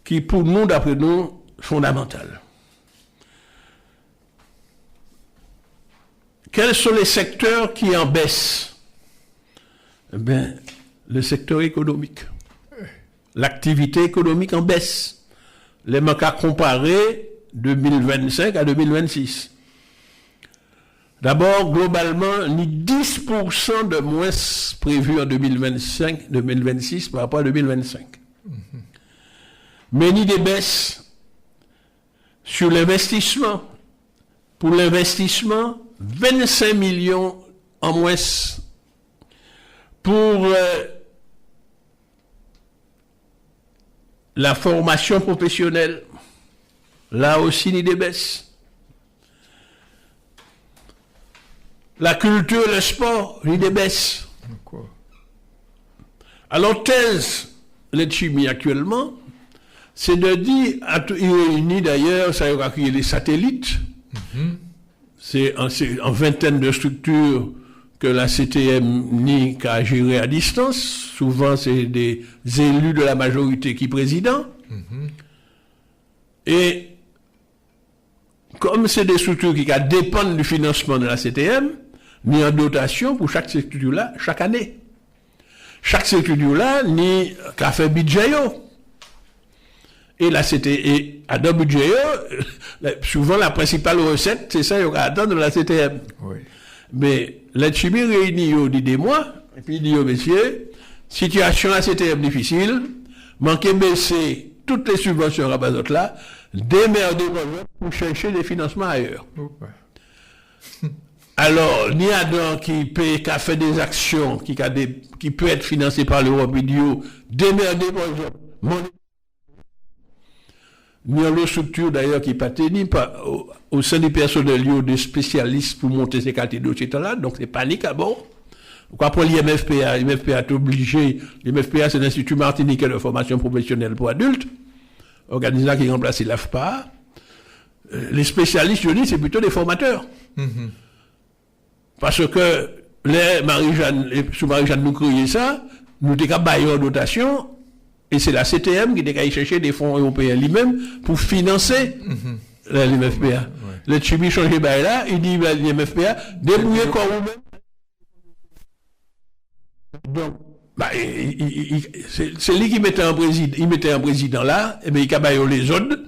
qui, pour nous, d'après nous, fondamentales. Quels sont les secteurs qui en baissent? Eh bien, le secteur économique. L'activité économique en baisse. Les manques à comparer 2025 à 2026. D'abord, globalement, ni 10% de moins prévu en 2026 par rapport à 2025. Mais ni des baisses sur l'investissement. Pour l'investissement, 25 millions en moins. Pour la formation professionnelle, là aussi, ni des baisses. La culture et le sport, ni des baisses. Alors, thèse, l'Etchimi actuellement, c'est de dire, il réunit d'ailleurs, ça y a les satellites, c'est en vingtaine de structures que la CTM ni qu'à gérer à distance, souvent c'est des élus de la majorité qui président, et comme c'est des structures qui dépendent du financement de la CTM, ni en dotation pour chaque structure-là, chaque année. Chaque structure-là, ni qu'a fait budget. Et là, et à dans le budget, souvent la principale recette, c'est ça, il y aura attendre de la CTM. Oui. Mais la chimie réunit, il dit des mois, et puis il dit, messieurs, situation à CTM difficile, manquez baisser toutes les subventions à base là, démerdez-vous pour chercher des financements ailleurs. Alors, ni Adam qui fait des actions, qui peut être financé par l'Europe, il dit, démerdez-vous, ni en l'autre structure d'ailleurs qui n'est pas tenue au sein du personnel, il y a des spécialistes pour monter ces catégories, etc. Donc c'est panique à bord. Quoi pour l'IMFPA? L'IMFPA est obligé, l'IMFPA c'est l'Institut martiniquais de formation professionnelle pour adultes, organisation qui remplace l'AFPA. Les spécialistes, je dis, c'est plutôt des formateurs. Mm-hmm. Parce que sous Marie-Jeanne nous criait ça, nous étions bailleurs en dotation, et c'est la CTM qui était allée chercher des fonds européens lui-même pour financer l'IMFPA. Ouais. Le Chibi change là, il dit l'IMFPA, débrouillez quoi vous-même. Donc, c'est lui qui mettait un président là, et bien il a baillé les autres,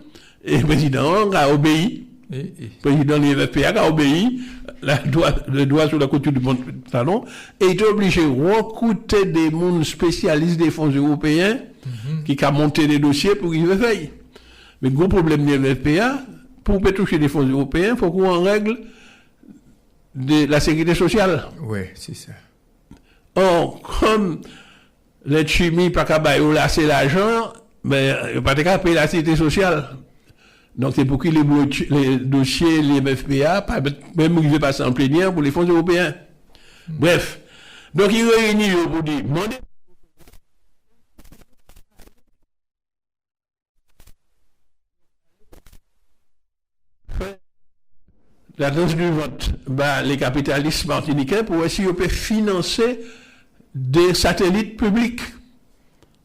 et le président a obéi. Le président de l'IMFPA a obéi, le doigt sur la couture du pantalon, et il était obligé de recruter des mondes spécialistes des fonds européens qui ont monté des dossiers pour qu'ils le fassent. Mais le gros problème de l'IMFPA, pour toucher des fonds européens, il faut qu'on en règle de la sécurité sociale. Oui, c'est ça. Or, comme les chimies, pas qu'à lasser l'argent, mais il n'y a pas de payer la sécurité sociale. Donc, c'est pour que les dossiers, les MFPA, même ils ne passent en plénière pour les fonds européens. Bref. Donc, ils réunissent pour dire, la danse du vote, les capitalistes martiniquais pour essayer de financer des satellites publics.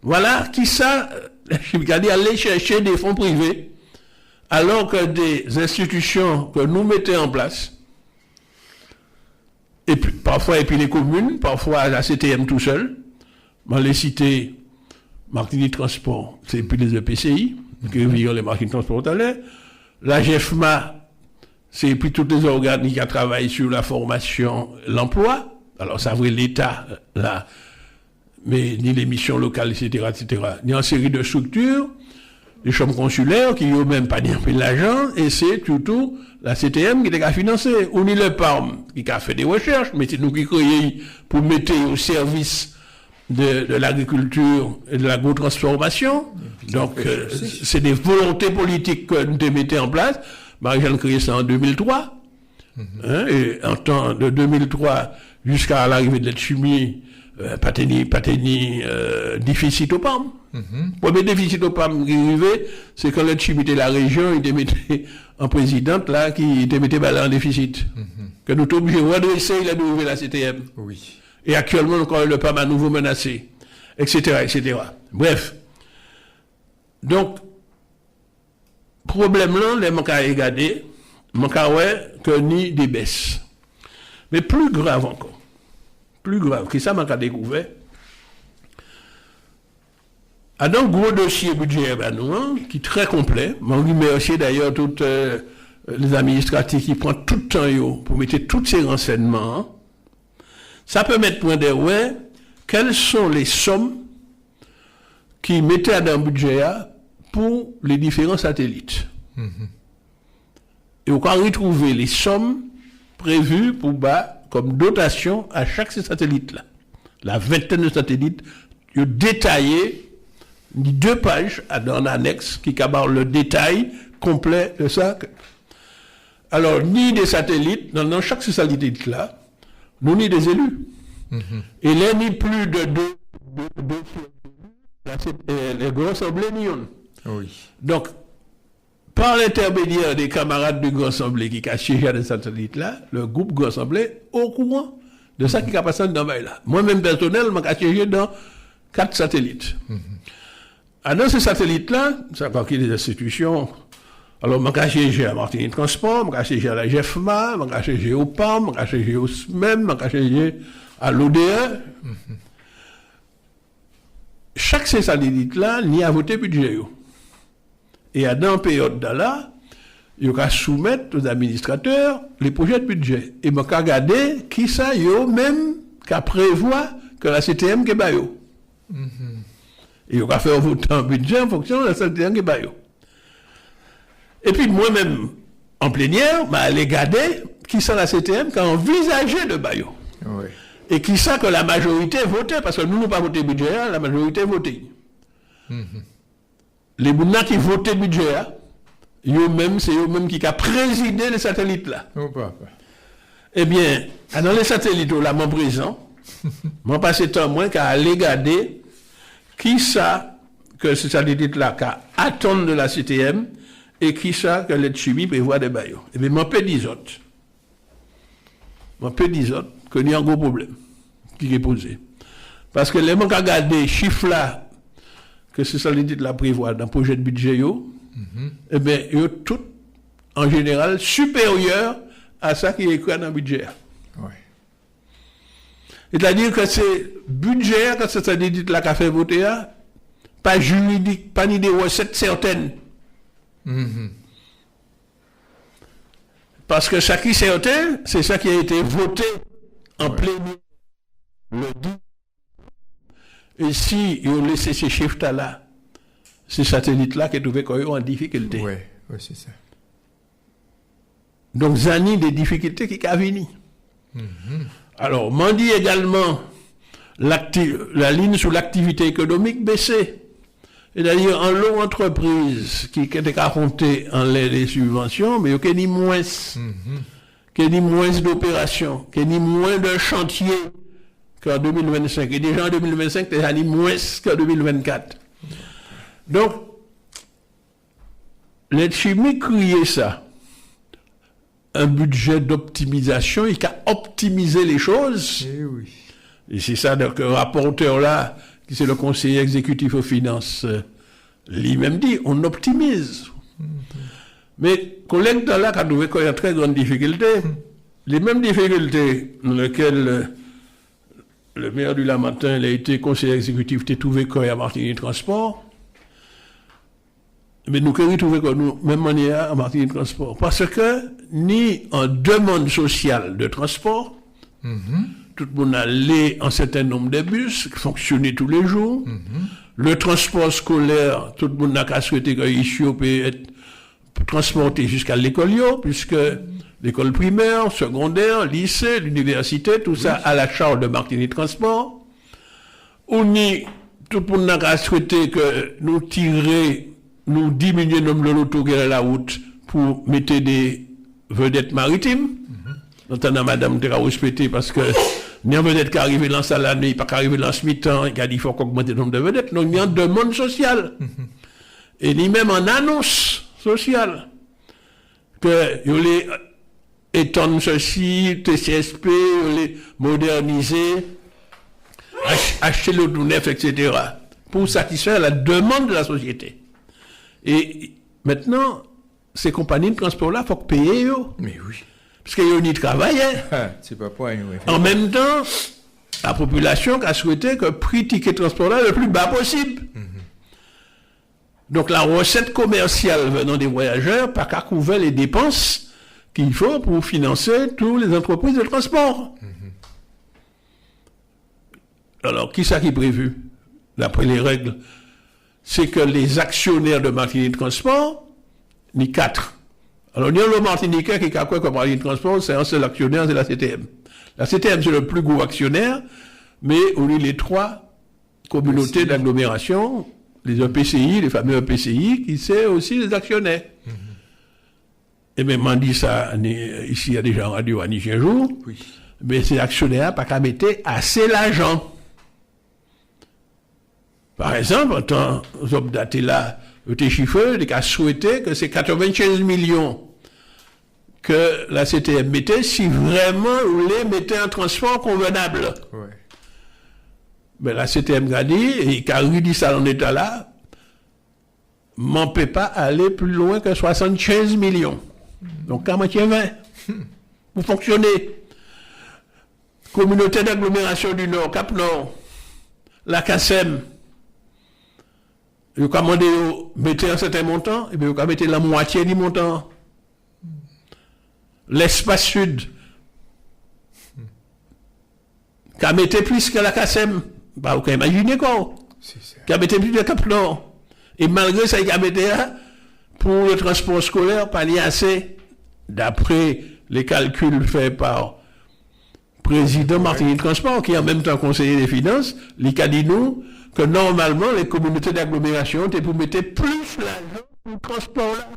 Voilà qui ça, je vais dire, aller chercher des fonds privés, alors que des institutions que nous mettons en place, et puis parfois les communes, parfois la CTM tout seul, dans les cités, Martinique Transport, c'est plus les EPCI, qui virent les Martinique Transport à l'air, la GEFMA, c'est puis tous les organes qui travaillent sur la formation, l'emploi. Alors, ça vrai l'État, là, mais ni les missions locales, etc., etc. Il y a une série de structures, les chambres consulaires qui n'ont même pas dit un peu l'argent, et c'est surtout la CTM qui a financé. Ou ni le PARM qui a fait des recherches, mais c'est nous qui créons pour mettre au service de l'agriculture et de l'agro-transformation. Donc, c'est des volontés politiques que nous mettons en place. Marie-Jeanne créé ça en 2003. Et en temps de 2003 jusqu'à l'arrivée de la chimie, pas déficit au PAM. Le premier déficit au PAM qui arrivait, c'est quand la chimie était la région, il mettait en présidente là, qui mettait en déficit. Que nous sommes obligés de redresser, il a trouvé la CTM. Oui. Et actuellement, encore le PAM à nouveau menacé, etc., etc. Bref. Donc, problème là, les manques à regarder, manques à que ni des baisses. Mais plus grave encore, qui ça manque à découvrir, à un gros dossier budgétaire, qui est très complet, je remercie d'ailleurs tous les administratifs qui prennent tout le temps pour mettre tous ces renseignements. Ça peut mettre point de quelles sont les sommes qui mettaient dans le budget pour les différents satellites. Et on va retrouver les sommes prévues pour comme dotation à chaque satellite-là. La vingtaine de satellites, ils ont détaillé 2 pages dans l'annexe qui cabarre le détail complet de ça. Alors, ni des satellites, dans chaque satellite-là, nous ni des élus. Et là, ni plus de deux les grands assemblées n'y ont. Oui. Donc, par l'intermédiaire des camarades du Grand Assemblée qui a siégé à des satellites là, le groupe Grand Assemblée au courant de ça qui a passé dans le là. Moi-même personnellement, j'ai siégé dans 4 satellites. Dans ces satellites-là, ça quand il y a des institutions. Alors, j'ai siégé à Martinique Transport, j'ai siégé à la GEFMA, j'ai siégé au PAM, j'ai siégé au SMEM, j'ai siégé à l'ODE. Chaque ces satellites-là, n'y a voté budget. Et à dans période là, il va soumettre aux administrateurs les projets de budget. Et m'a regarder qui ça yo même qu'a prévoit que la CTM qui ba yo. Et il va faire voter un budget en fonction de la CTM qui ba yo. Et puis moi-même en plénière, m'a allé regarder qui ça la CTM qui a envisagé de ba yo. Oui. Et qui ça que la majorité votait, parce que nous n'avons pas voté le budget, la majorité votait. Les gens qui votaient le budget, c'est eux-mêmes qui ont présidé les satellites là. Oh, papa. Eh bien, dans les satellites là, mon présent, mon passé temps moins qu'à aller regarder qui ça que ces satellites là attendent de la CTM et qui ça que les chimie prévoit des baillots. Eh bien, mon peu des autres. Mon peu des autres qu'il y a un gros problème qui est posé. Parce que les gens qui regardent les chiffres là que ces satellites là prévoient dans le projet de budget, eh bien, ils sont tous en général supérieurs à ça qui est écrit dans le budget. Oui. C'est-à-dire que c'est budget que ces satellites là qui a fait voter, pas juridique, pas ni des recettes certaines. Parce que ça qui est certain, c'est ça qui a été voté en plénière le 10. Et si ils ont laissé ces chiffres-là, ces satellites-là qui trouvaient qu'ils ont en difficulté. Oui, c'est ça. Donc, ça a des difficultés qui sont venues. Alors, m'en dit également la ligne sur l'activité économique baissée. C'est-à-dire, en long entreprise qui était compté en les subventions, mais il y a ni moins, ni moins d'opérations, ni moins de chantiers qu'en 2025. Et déjà en 2025, il y a ni moins qu'en 2024. Donc, les chimiques criaient ça. Un budget d'optimisation, il a optimisé les choses. Eh oui. Et c'est ça, donc, le rapporteur là, qui c'est le conseiller exécutif aux finances, lui-même dit, on optimise. Mais, collègue là, qui a trouvé qu'il y a très grande difficulté, les mêmes difficultés dans lesquelles le maire du Lamatin, il a été conseiller exécutif, il a trouvé qu'il y a Martinique Transport, mais nous avons trouvé que nous, même manière à Martinique Transport. Parce que, ni en demande sociale de transport, tout le monde allait en certain nombre de bus, qui fonctionnaient tous les jours. Le transport scolaire, tout le monde n'a qu'à souhaiter qu'il puisse être transporté jusqu'à l'école, puisque l'école primaire, secondaire, lycée, l'université, tout ça à la charge de Martinique Transport. Ou ni tout le monde n'a qu'à souhaiter que nous diminuer le nombre de l'auto qui est à la route pour mettre des vedettes maritimes. Notamment, madame, tu as respecté parce que il y a une vedette qui arrive dans la l'année, il pas arriver dans ce mi-temps, il a dit qu'il faut augmenter le nombre de vedettes. Donc, il y a une demande sociale. Et ni même en annonce sociale. Que il les étendre ceci, TCSP, les moderniser, acheter le tout neuf, etc. Pour satisfaire la demande de la société. Et maintenant, ces compagnies de transport-là, il faut payer eux. Mais oui. Parce qu'ils ont ni travail. C'est pas pour rien, oui. En même temps, la population a souhaité que le prix ticket de transport-là le plus bas possible. Donc la recette commerciale venant des voyageurs, pas qu'à couvrir les dépenses qu'il faut pour financer toutes les entreprises de transport. Alors, qui ça qui est prévu, d'après les règles? C'est que les actionnaires de Martinique Transport, ni 4. Alors, il y a le Martiniquais qui a quoi comme Martinique Transport, c'est un seul actionnaire, c'est la CTM. La CTM, c'est le plus gros actionnaire, mais on a les 3 communautés d'agglomération, les EPCI, les fameux EPCI, qui sont aussi les actionnaires. Et même, on dit ça ici, il y a déjà en radio à Niger un jour, mais ces actionnaires, pas qu'à mettre assez l'argent. Par exemple, en tant que là, le chiffre, il a souhaité que c'est 95 millions que la CTM mettait si vraiment vous voulez mettre un transport convenable. Ouais. Mais la CTM a dit, et quand il dit ça en état là, m'en peut pas aller plus loin que 75 millions. Donc, à moitié 20. Pour fonctionner. Communauté d'agglomération du Nord, Cap Nord, la CACEM, Ils ont commandé mettre un certain montant, et puis ils ont mettre la moitié du montant. L'espace sud, qui a mis plus que la CACEM, bah, vous pouvez imaginer quoi. Qui a mis plus de Cap Nord. Et malgré ça, il a mis pour le transport scolaire, pas assez, d'après les calculs faits par président Martinique Transport, qui est en même temps conseiller des finances, il a dit nous que normalement, les communautés d'agglomération étaient pour mettre plus l'argent pour le transport là.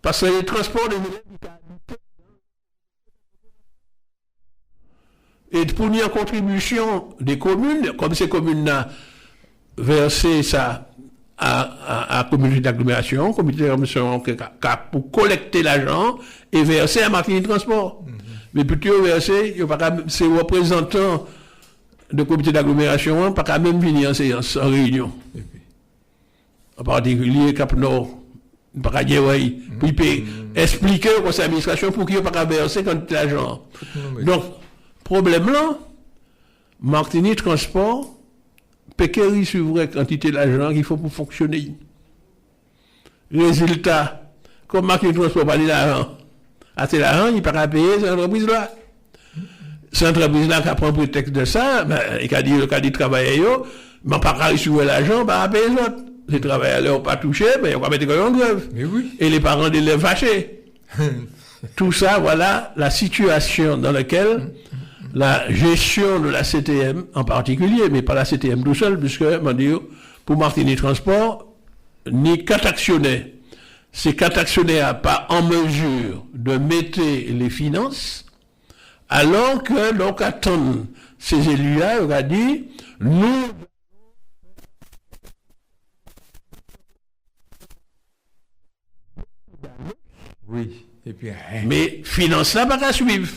Parce que les transports des élèves, et pour une contribution des communes, comme ces communes-là versé ça à communauté d'agglomération, communauté d'agglomération pour collecter l'argent et verser à Martinique Transport. Mais plutôt verser, ces représentants de comité d'agglomération, pas quand même venir en séance, en réunion. En particulier Cap Nord, pas dire oui, puis expliquer au conseil d'administration pour qu'il n'y ait pas verser quand l'argent. Donc, problème là, Martinique Transport, péquerie sur vraie quantité d'argent qu'il faut pour fonctionner. Résultat, comme Martinique Transport pas l'argent, c'est l'argent, il ne peut pas payer cette entreprise-là. Cette entreprise-là qui prend prétexte de ça, il a dit travailler, mais pas recevoir l'argent, pas payer les autres. Les travailleurs n'ont pas touché, mais ils vont mettre en grève. Oui. Et les parents d'élèves fâchés. Tout ça, voilà la situation dans laquelle la gestion de la CTM en particulier, mais pas la CTM tout seul, puisque, pour Martinique Transport, ni 4 actionnaires. Ces 4 actionnaires pas en mesure de mettre les finances, alors que l'on attend ces élus-là, on a dit, nous, oui, et puis, mais finance là pas qu'à suivre.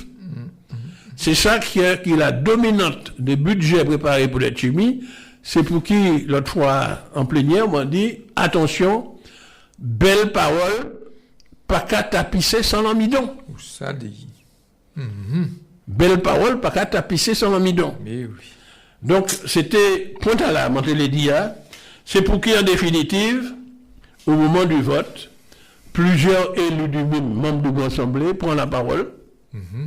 C'est ça qui est la dominante des budgets préparés pour les chimie. C'est pour qui, l'autre fois, en plénière, on m'a dit, attention, belle parole, pas qu'à tapisser sans l'amidon. Ça dit. Belle parole, pas qu'à tapisser sans l'amidon. Mais oui. Donc, c'était, point à la, Montélédia, c'est pour qui, en définitive, au moment du vote, plusieurs élus du même membre de l'Assemblée prennent la parole.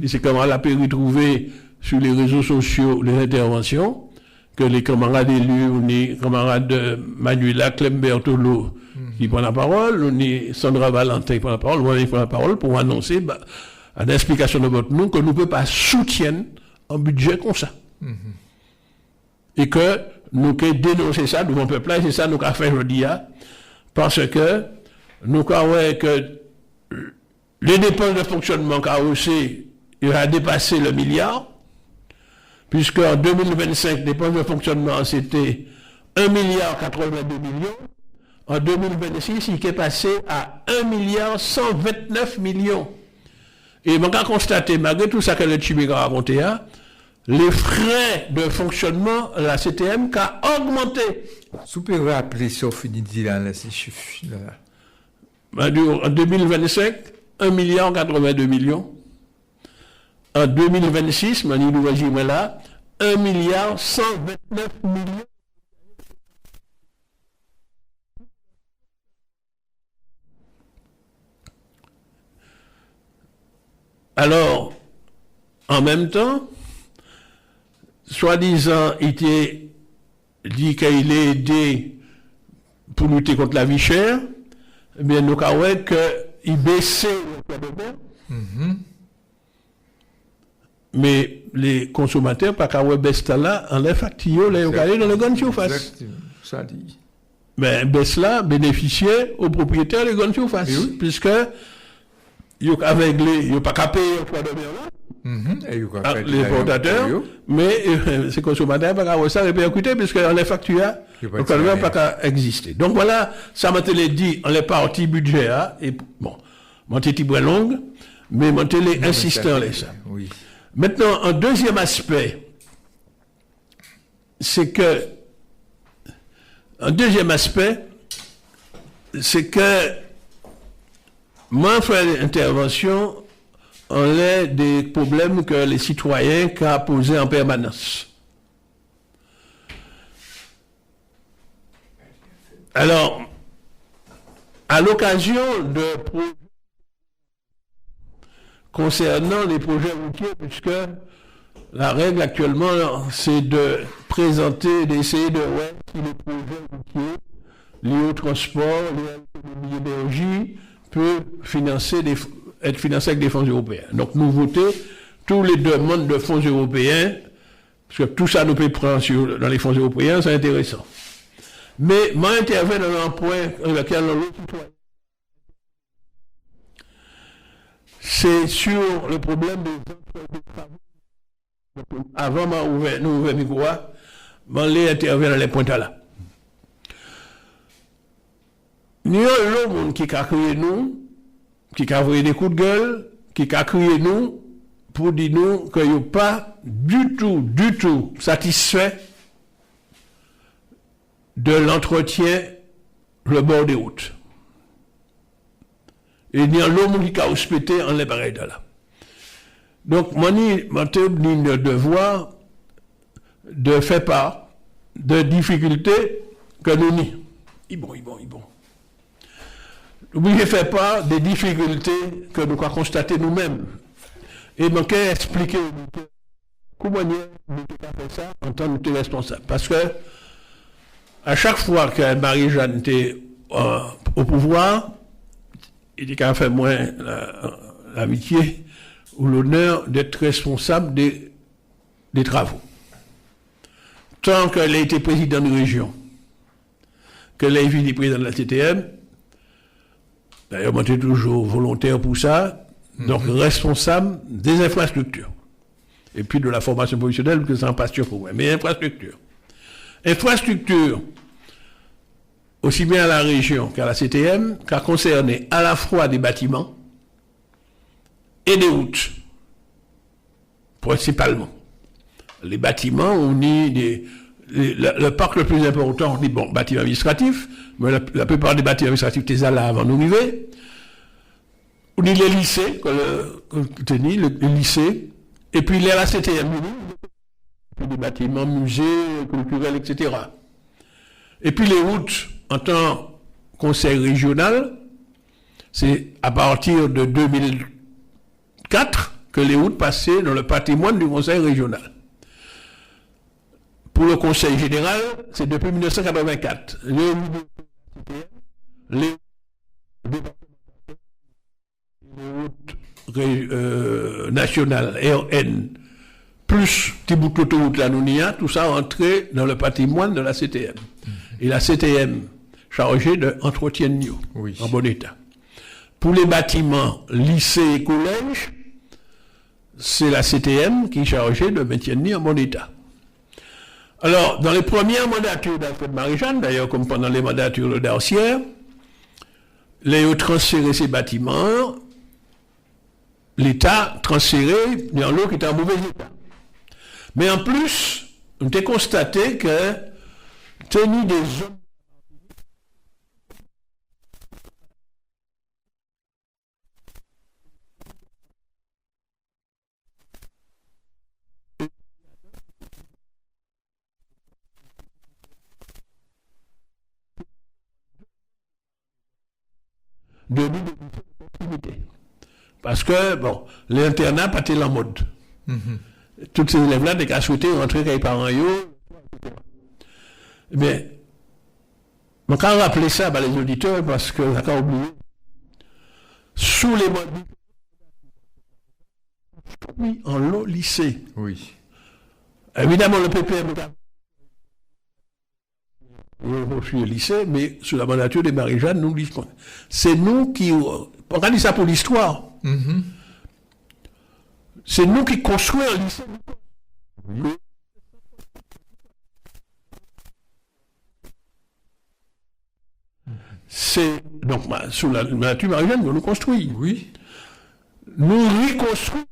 Et c'est comment elle a pu retrouver sur les réseaux sociaux les interventions que les camarades élus, ou les camarades de Manuela Clem-Bertolo qui prennent la parole, ou les Sandra Valentin qui prend la parole, ou qui prend la parole pour annoncer à l'explication de votre nom que nous ne pouvons pas soutenir un budget comme ça. Et que nous avons dénoncé ça devant le peuple là, et c'est ça que nous avons fait aujourd'hui, parce que nous avons que les dépenses de fonctionnement KOC, il a dépassé le milliard, puisque en 2025, les dépenses de fonctionnement, c'était 1 milliard 82 millions. En 2026, il est passé à 1 milliard 129 millions. Et on a constaté, malgré tout ça que le Chimik a raconté, les frais de fonctionnement, la CTM, qui a augmenté. Vous pouvez rappeler ça, finit là, ces chiffres là. En 2025, 1 milliard 82 millions. En 2026, nous voyons là, 1 milliard 129 millions. Alors, en même temps, soi-disant, il était dit qu'il est aidé pour lutter contre la vie chère, eh bien, nous avons qu'il baissait le poids de mer. Mais les consommateurs, pas qu'à baisse là, en les factures, les regardez dans le grande surface. Exactement, ça dit. Mais baisse là bénéficiait aux propriétaires de grande surface, puisque ils n'ont pas réglé, ils n'ont pas qu'à payer le poids de mer là. Les importateurs, mais ces consommateurs n'ont pas qu'à ça répercuter, puisque dans les factures, le poids de mer n'a pas qu'à exister. Donc voilà, ça m'a dit, en les parties budget, et bon, mon petit bras long, mais mon télé insistant là ça. Oui. Maintenant, un deuxième aspect, c'est que moi, faire l'intervention, on a des problèmes que les citoyens ont posés en permanence. Alors, à l'occasion de concernant les projets routiers, puisque la règle actuellement, c'est de présenter, d'essayer de voir si les projets routiers liés au transport, liés à l'énergie, peuvent être financés avec des fonds européens. Donc, nous votons tous les demandes de fonds européens, parce que tout ça nous peut prendre dans les fonds européens, c'est intéressant. Mais moi, j'interviens dans un point dans lequel c'est sur le problème des travaux. Avant, nous ouvert le micro, je intervient dans les points là. Nous avons l'homme qui a crié nous, qui a envoyé des coups de gueule, qui a crié nous pour dire nous qu'il n'y a pas du tout satisfait de l'entretien le bord des routes. Et il y a l'homme qui a hospité en les pareils de là. Donc, moi, j'ai le devoir de faire part de difficultés que nous n'y. Ils bon. Nous faire part des difficultés que nous avons constatées nous-mêmes. Et nous avons expliqué comment nous avons fait ça en tant que responsable. Parce que à chaque fois que Marie-Jeanne était au pouvoir, il a fait moins l'amitié ou l'honneur d'être responsable des travaux. Tant qu'elle a été présidente de région, qu'elle a été présidente de la CTM, d'ailleurs, moi, j'étais toujours volontaire pour ça, donc responsable des infrastructures. Et puis de la formation professionnelle, que c'est un pasteur pour moi. Mais infrastructure. Infrastructure, aussi bien à la région qu'à la CTM, qui a concerné à la fois des bâtiments et des routes, principalement. Les bâtiments, on y le parc le plus important, on dit bon, bâtiment administratif, mais la plupart des bâtiments administratifs étaient là avant nous arriver. On dit les lycées, les lycées, et puis les la CTM, des bâtiments, musées, culturels, etc. Et puis les routes, en tant que conseil régional, c'est à partir de 2004 que les routes passaient dans le patrimoine du conseil régional. Pour le conseil général, c'est depuis 1984. Les routes nationales, RN, plus petit bout d'autoroute la Nounia, tout ça entré dans le patrimoine de la CTM. Et la CTM chargée d'entretien de Nio, en bon état. Pour les bâtiments, lycées et collèges, c'est la CTM qui est chargée de maintien de Nio en bon état. Alors, dans les premières mandatures d'Alfred Marie-Jeanne, d'ailleurs, comme pendant les mandatures de Darcière, les ont transféré ces bâtiments, l'État transféré dans l'eau qui était en mauvais état. Mais en plus, on a constaté que tenir des zones de proximité. Parce que, bon, l'internat pas été en mode. Tous ces élèves-là, dès qu'ils souhaité rentrer avec les parents, mais, on va rappeler ça à les auditeurs parce que on a oublié. Sous les modes en l'eau lycée. Oui. Évidemment, le PPM je suis au lycée, mais sous la mandature des Marie-Jeanne, nous disons. C'est nous qui. On dit ça pour l'histoire. C'est nous qui construisons un lycée. C'est donc sous la mandature Marie-Jeanne que nous construisons. Oui. Nous reconstruisons.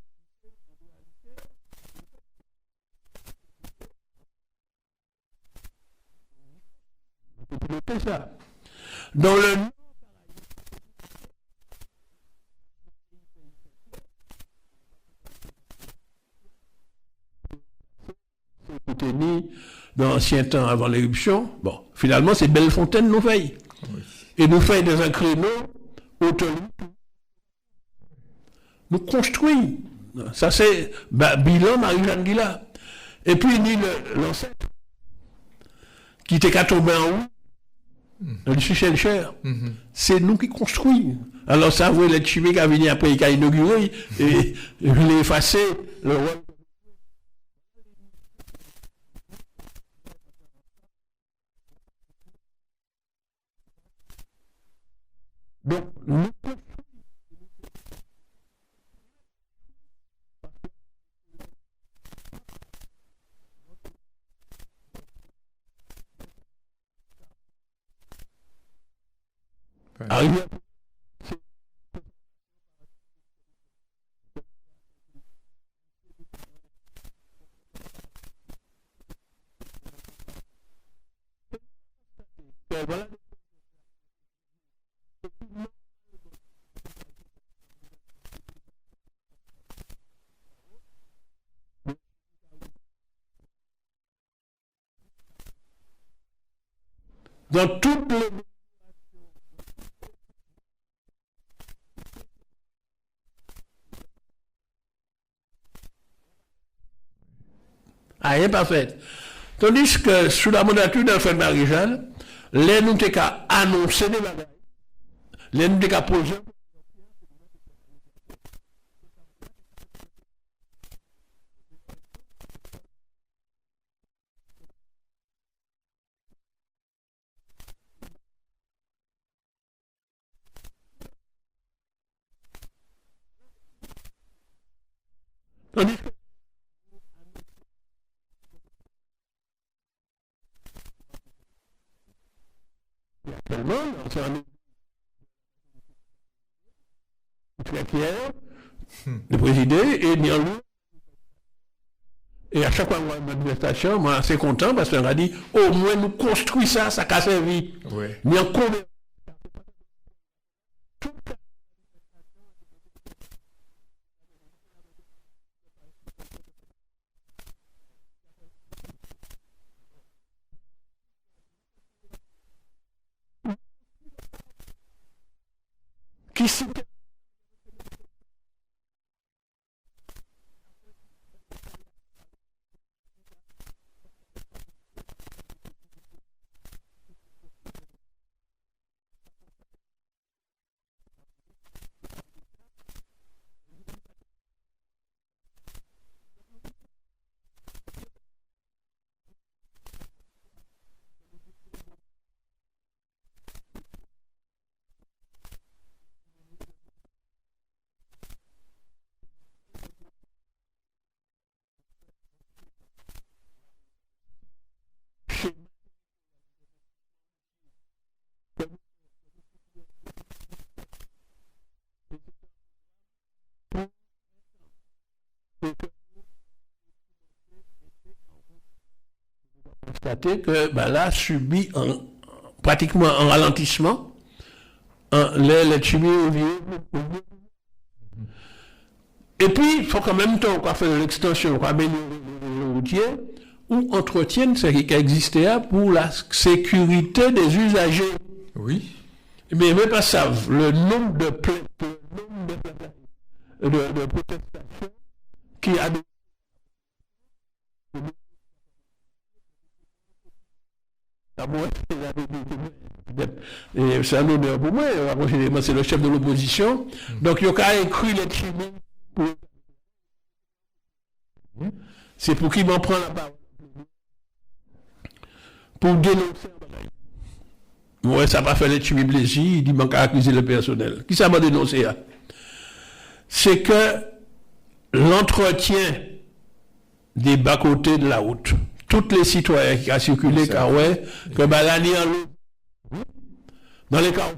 Ça. Dans le Montény dans l'ancien temps avant l'éruption. Bon, finalement, c'est Bellefontaine nous fait. Oui. Et nous fait dans un créneau autonome. Nous construisons. Ça, c'est bilan Marie-Jeanne Guilla. Et puis, ni l'ancêtre, qui était qu'à tomber en haut, le Suchel Cher. C'est nous qui construisons. Alors, ça, vous voyez, les chimés qui a venu après, qui a inauguré, et les effacer, le roi. Donc, nous arriver voilà. Dans toutes les rien pas fait. Tandis que sous la mandature d'Alfred Marie-Jeanne, les nous t'es qu'à annoncer des bagages, les nous t'es qu'à poser. Tandis que actuellement, c'est un très fier de présider et ni en lui. Et à chaque fois qu'on a une manifestation, moi, assez content parce qu'on a dit, au moins, nous construisons ça, ça a servi. Ouais. Mais en combien qui s'y constater que là subit pratiquement un ralentissement. Les chimiques et puis, il faut qu'en même temps qu'on fasse l'extension, qu'on améliore le routier, ou entretienne ce qui existait pour la sécurité des usagers. Oui. Mais même pas ça, le nombre de plaintes, le nombre de protestations qui a et c'est un honneur pour moi, c'est le chef de l'opposition. Donc, il y a écrit les chimiques. C'est pour qui m'en prend la parole. Pour dénoncer. Moi, ça va faire les chimiques plaisir, il dit qu'il va accuser le personnel. Qui ça m'a dénoncé? C'est que l'entretien des bas-côtés de la route, tous les citoyens qui ont circulé, car ouais, que là, ni en l'eau. Dans les cas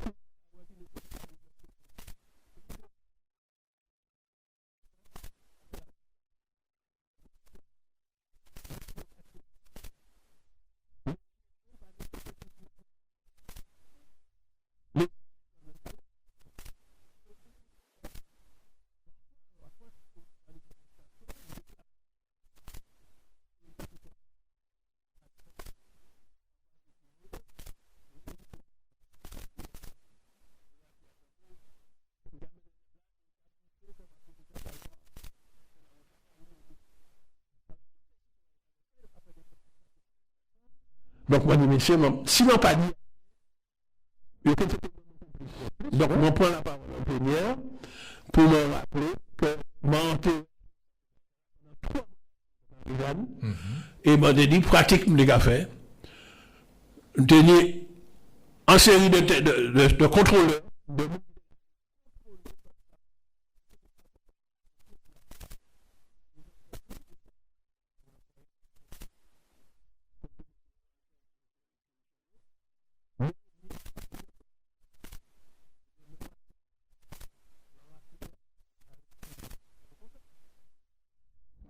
Donc, moi, je dis, messieurs, si m'en pas dit, donc, on prend la parole en plénière pour me rappeler que m'a enterré et m'a dit, pratique me les fait. Tenir en série de contrôleurs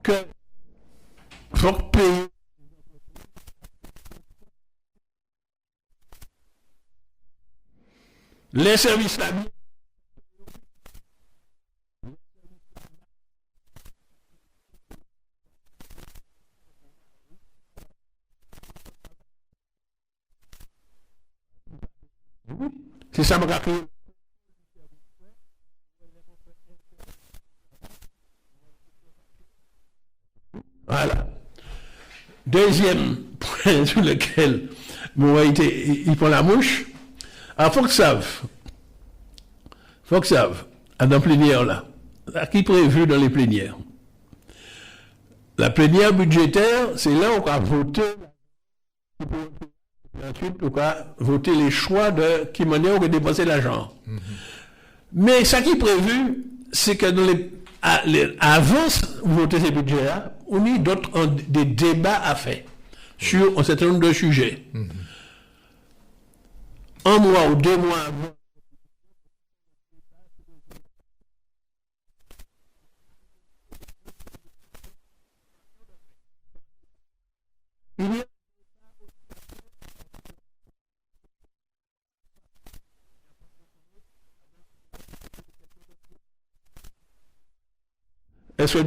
que faut payer les services là. C'est ça mon gars. Voilà. Deuxième point sur lequel il prend la mouche. Alors, faut que ça à dans plénière là, qui est prévu dans les plénières. La plénière budgétaire, c'est là où on va voter, ensuite on va voter les choix de qui manière on va dépenser l'argent. Mais ça qui est prévu, c'est que dans avant de voter ces budgets-là, on a d'autres des débats à faire sur un certain nombre de sujets. Un mois ou 2 mois avant. Est-ce que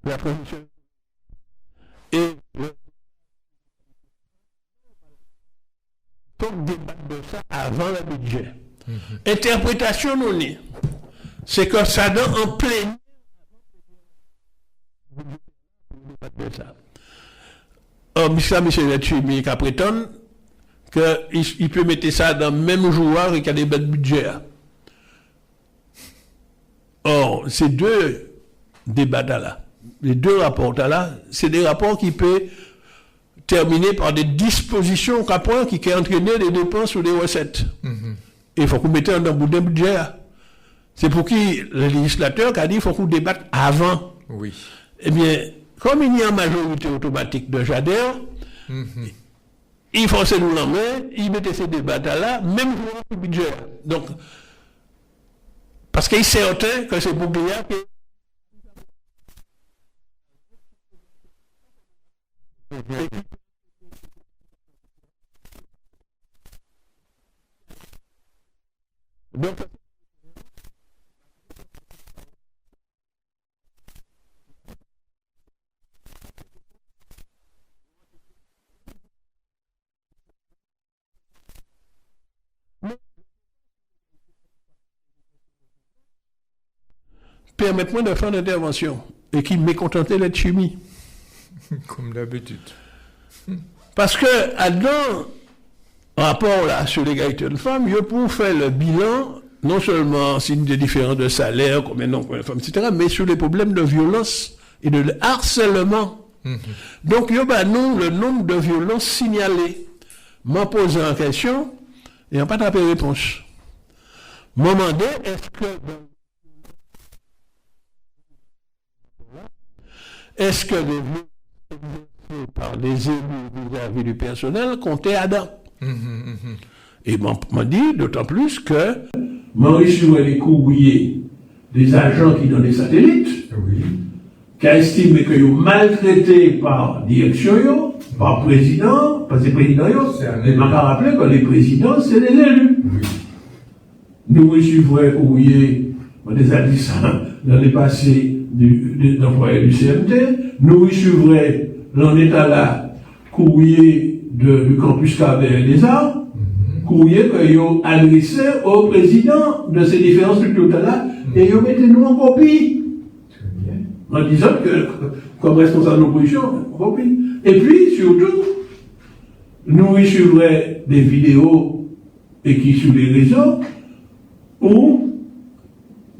la position et donc débattre de ça avant le budget. Interprétation non est, c'est que ça donne en plein ça. Monsieur Letchimi qui prétend qu'il peut mettre ça dans le même jour et qu'il y a des bêtes budget. Or, ces deux débats là, les deux rapports là, c'est des rapports qui peuvent terminer par des dispositions qui peuvent entraîner des dépenses ou des recettes. Il faut qu'on mette dans le bout d'un budget. C'est pour qui le législateur a dit qu'il faut qu'on débatte avant. Oui. Eh bien, comme il y a une majorité automatique de Jader, il forçait nous la main, il mettait ces débats-là, même pour le budget. Donc, parce qu'il est certain que c'est pour gagner que. Donc, permettez-moi de faire une intervention et qui mécontentait la chimie. Comme d'habitude. Parce que, dans rapport là, sur l'égalité de femmes, il faut faire le bilan, non seulement signe de différents de salaire, combien de femmes, etc., mais sur les problèmes de violence et de harcèlement. Donc, il y a le nombre de violences signalées. M'en posant en question, et en pas tapé réponse. M'en demandé, est-ce que les violences exercées par les élus vis-à-vis du personnel comptaient à dents? Et m'a dit, d'autant plus que Maurice les courriers des agents qui donnent des satellites, qui a estimé que sont maltraités par direction, par président, par les présidents, mais m'a rappelé que les présidents, c'est les élus. Nous recevons les courriers, on les a dit ça, dans les passés, d'employés du CMT, nous recevrions l'en état là, courrier du campus Carver des Arts, courrier qu'ils ont adressé au président de ces différentes structures-là, et ils mettaient nous en copie. En disant que, comme responsable de l'opposition, en copie. Et puis, surtout, nous recevrions des vidéos et qui sur les réseaux où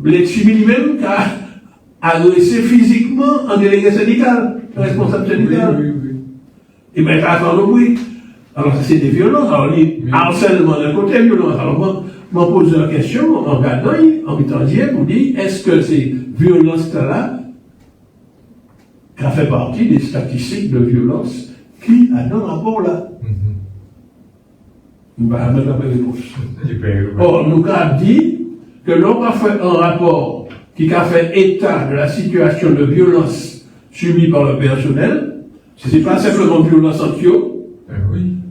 l'ex-civil lui-même a adressé physiquement un délégué syndical, un responsable syndical. Et bien, il a fait le bruit. Alors, c'est des violences. Alors, il harcèlement d'un côté, violence. Alors, moi, pose la question en regardant, en étranger, pour dire, est-ce que ces violences-là, qui fait partie des statistiques de violence qui a dans le rapport là? Nous allons mettre la réponse. Or, nous avons dit que l'on a fait un rapport qui a fait état de la situation de violence subie par le personnel. Ce n'est pas simplement violence entre eux,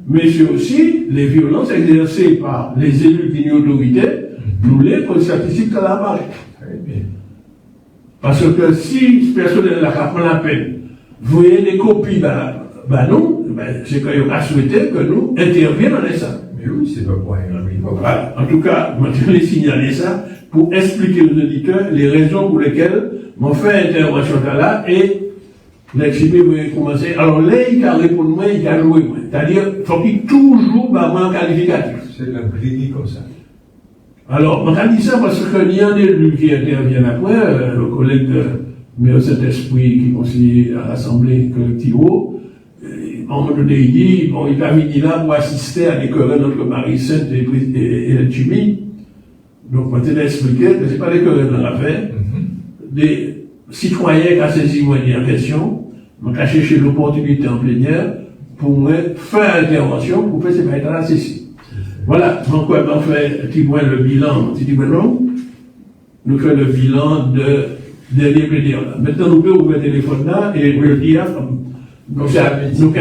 mais c'est aussi les violences exercées par les élus qui ont autorité. Nous les pour les statistiques, ça apparaît. Parce que si ce personnel-là prend la peine, vous voyez des copies, non, c'est qu'il a souhaité que nous interviennons dans ça. Mais oui, c'est pas pour voilà. En tout cas, je voulais signaler ça pour expliquer aux auditeurs les raisons pour lesquelles mon fait intervention là et l'exprimer vous commencer. Alors là, il a répondu moi, il a joué moi. C'est-à-dire, il faut qu'il toujours un qualificatif. C'est l'impliqué comme ça. Alors, on a dit ça parce que il y a un élu qui intervient après, le collègue de Saint-Esprit qui est conseiller à l'Assemblée collective. À un moment donné, il dit, bon, il a mis là pour assister à des querelles entre Marie-Sainte et le Chimie. Donc, moi, je t'ai expliqué que ce n'est pas des querelles dans l'affaire. Des citoyens qui ont saisi moi en question, m'ont cherché l'opportunité en plénière pour faire intervention pour faire ces maîtres à la session. Voilà, donc, on fait le bilan, nous faisons le bilan de dernier plénière. Maintenant, nous pouvons ouvrir le téléphone là et le dire. Nous avons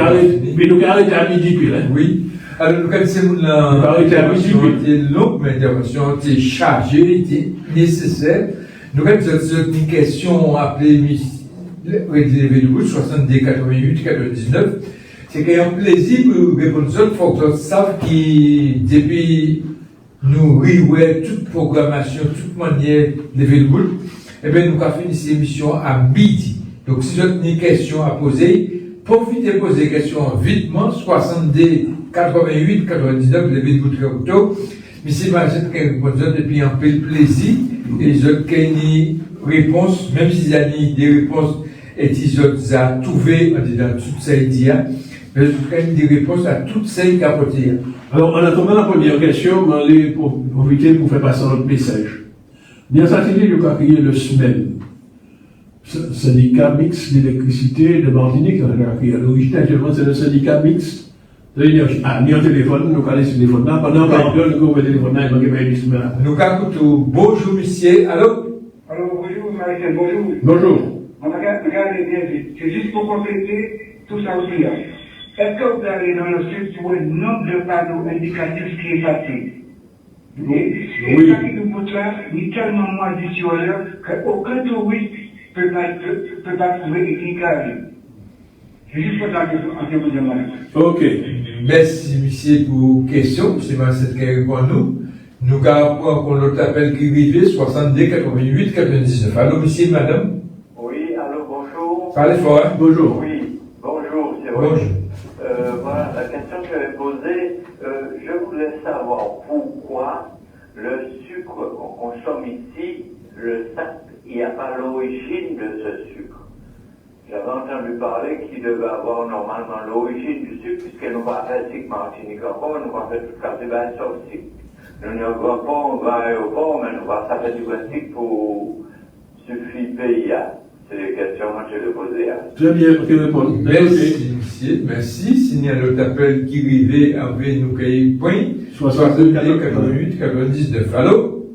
arrêté à midi pile. Oui. Alors, nous connaissons l'intervention était longue, mais l'intervention était chargée, était nécessaire. Nous connaissons une question appelée Réveil de Bout, 70, 88, 99. C'est qu'il y a un plaisir pour répondre aux autres, il faut que vous sachiez qui, depuis nous riouer toute programmation, toute manière de Réveil de Bout, eh bien, nous avons fini cette émission à midi. Donc, si vous avez une question à poser, profitez de poser des questions vitement, 70, 88, 99, les vidéos de Roto. Mais c'est pas cette réponse depuis un peu de plaisir. Et les autres qui ont une réponse, même s'ils ont des réponses, et ils ont trouvé dans toutes ces idées, mais ils ont des réponses à toutes ces capotes. Alors, en attendant la première question, on va profiter pour faire passer notre message. Bien, ça, c'est le cas qui est le SMEL. Syndicat mixte d'électricité de Martinique, à l'origine actuellement c'est le syndicat mixte de l'énergie. Ah, ni un téléphone, nous allons sur le téléphone là, pendant 20 heures, nous avons le téléphone là, nous avons nous avons bonjour monsieur, allô? Alors bonjour Marie-Sainte, bonjour. Bonjour. Regardez bien vite, c'est juste pour compléter tout ça aussi. Est-ce que vous avez dans le sud sur le nombre de panneaux indicatifs qui est passé? Et ça qui nous montre là, il est tellement moins dissuasif qu'aucun touriste peut pas trouver équilibrage. C'est juste pour ça que je vous demande. Ok. Merci, monsieur, pour la question. C'est Marcel qui répond à nous. Nous avons encore notre appel qui arrive, 62, 88, 99. Allô, monsieur, madame? Oui, allô, bonjour. Parlez fort, hein? Bonjour. Oui, bonjour, c'est vrai. Bonjour. Voilà, la question que j'avais posée, je voulais savoir pourquoi le sucre qu'on consomme ici, le sac, il n'y a pas l'origine de ce sucre. J'avais entendu parler qu'il devait avoir normalement l'origine du sucre, puisqu'elle nous va faire sucre Martinique encore, nous va faire toute la sauf sucre. Nous ne avons pas un grand aéroport, mais nous va faire du sucre pour suffire pays. C'est les questions que je vais poser. Très bien, ok, répondre. Merci, monsieur. Merci. S'il y a notre appel qui arrive avec nous, point, 62, 88, 99. Allô?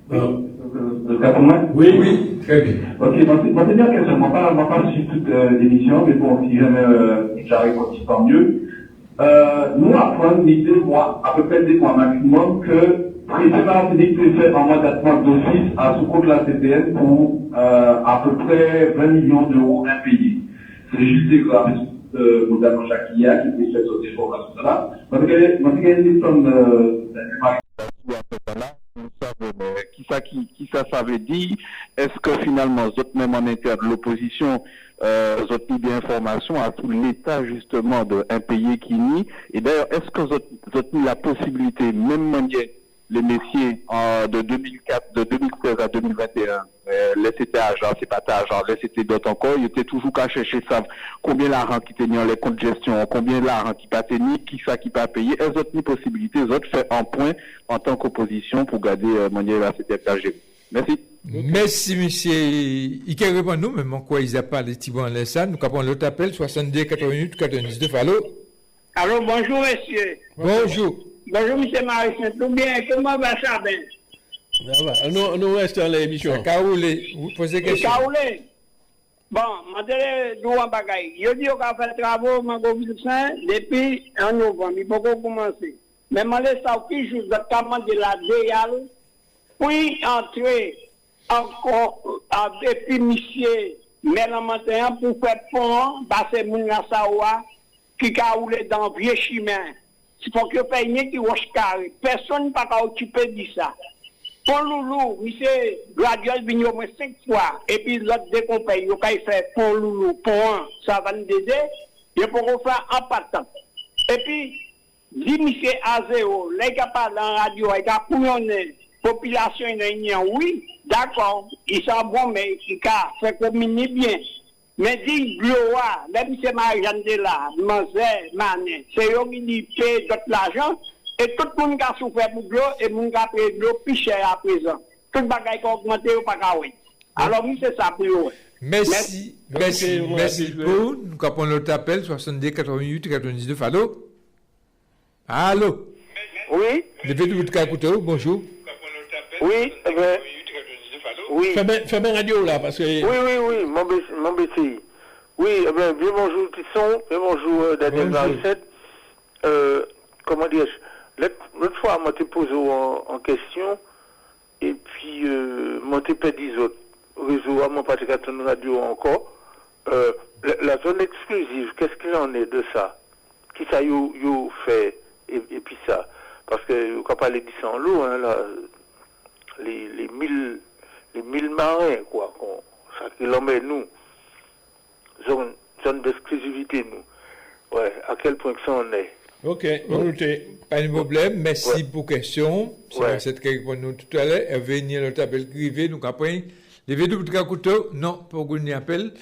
Pour moi? Oui, Oui, très bien. Ok, ma dernière question, on va pas sur toute l'émission, mais bon, si jamais j'arrive aussi, tant mieux. Nous apprenons 2 mois, à peu près 2 mois maximum, que M. Martinique fait en mandatement d'office à sous compte de la CTN pour à peu près 20 millions d'euros impayés. C'est juste des grave notamment Jacquia qui peut faire cette information là. Parce que les sommes qui ça veut dire, est-ce que finalement, même en interne de l'opposition, vous avez bien information à tout l'État justement d'un pays qui nie, et d'ailleurs, est-ce que vous avez la possibilité, même manière, les messieurs de 2004, de 2016 à 2021, les c'était agent, c'est pas agent, les c'était d'autres encore, ils étaient toujours qu'à chercher ça, combien l'argent qui tenait les comptes de gestion, combien l'argent qui pas tenu, qui ça qui pas payé, elles ont une possibilité, elles ont fait un point en tant qu'opposition pour garder manière la CTFKG. Merci. Merci, monsieur. Il peut répondre nous, même en quoi ils appellent les Tibans Lessan. Nous avons l'autre appel, 62 88 99. Allô? Allô, bonjour, monsieur. Bonjour. Bonjour, monsieur Marie-Saint. Tout bien, comment va ça, ben? Ça va. Nous restons à l'émission. Kaoulé, vous posez question. Kaoulé. Bon, je vais vous bagaille. Je dis qu'on va faire travaux, depuis en novembre. Il faut commencer. Mais je vais savoir qui joue notamment de la DEAL, puis entrer encore depuis monsieur Mélan-Matin pour faire pont, passer Mouna Saoua, qui a roulé dans le vieux chemin. Il faut que vous payiez qui roche carré. Personne n'a pas occupé de ça. Pont Loulou, monsieur Gladiol vient au moins 5 fois. Et puis l'autre décompagne, il a fait Pont Loulou, Pont 1, ça va nous aider. Il faut faire un patent. Et puis, dit monsieur Azéo, les gars parlent en radio, il a couillonné. Population oui, d'accord, ils sont bons, mais ils fait communier bien. Mais dit Gloa, même si Marianne de là, Manzé, Mané, c'est eux qui paient tout l'argent, et tout le monde a souffert pour l'eau, et le monde a payé de l'eau plus cher à présent. Tout le monde a augmenté ou pas oui. Alors, oui, c'est ça pour eux. Merci beaucoup. Nous avons notre appel, 62 88 99. Allô? Allô? Oui? Levez de votre capoteau, bonjour. Oui, oui. Fais bien radio là, parce que. Oui, mon BCI. Oui, bien bonjour Tisson, bien bonjour Daniel Marissette. Comment dire-je, l'autre fois, je m'ai posé en question, et puis, je m'ai perdu autres réseaux, je n'ai pas de radio encore. La zone exclusive, qu'est-ce qu'il en est de ça? Qui ça you fait, et puis ça? Parce que, quand on parle de ça en l'eau, hein, là, les 1000 marins, quoi, ça qui l'emmène nous, zone d'exclusivité, nous. Ouais, à quel point que ça en est. Ok, on noté. Pas de problème, merci pour la question. C'est cette qui répond nous tout à l'heure. Venir notre appel privé, nous après, les vidéos de couteau, non, pour qu'on y appelle.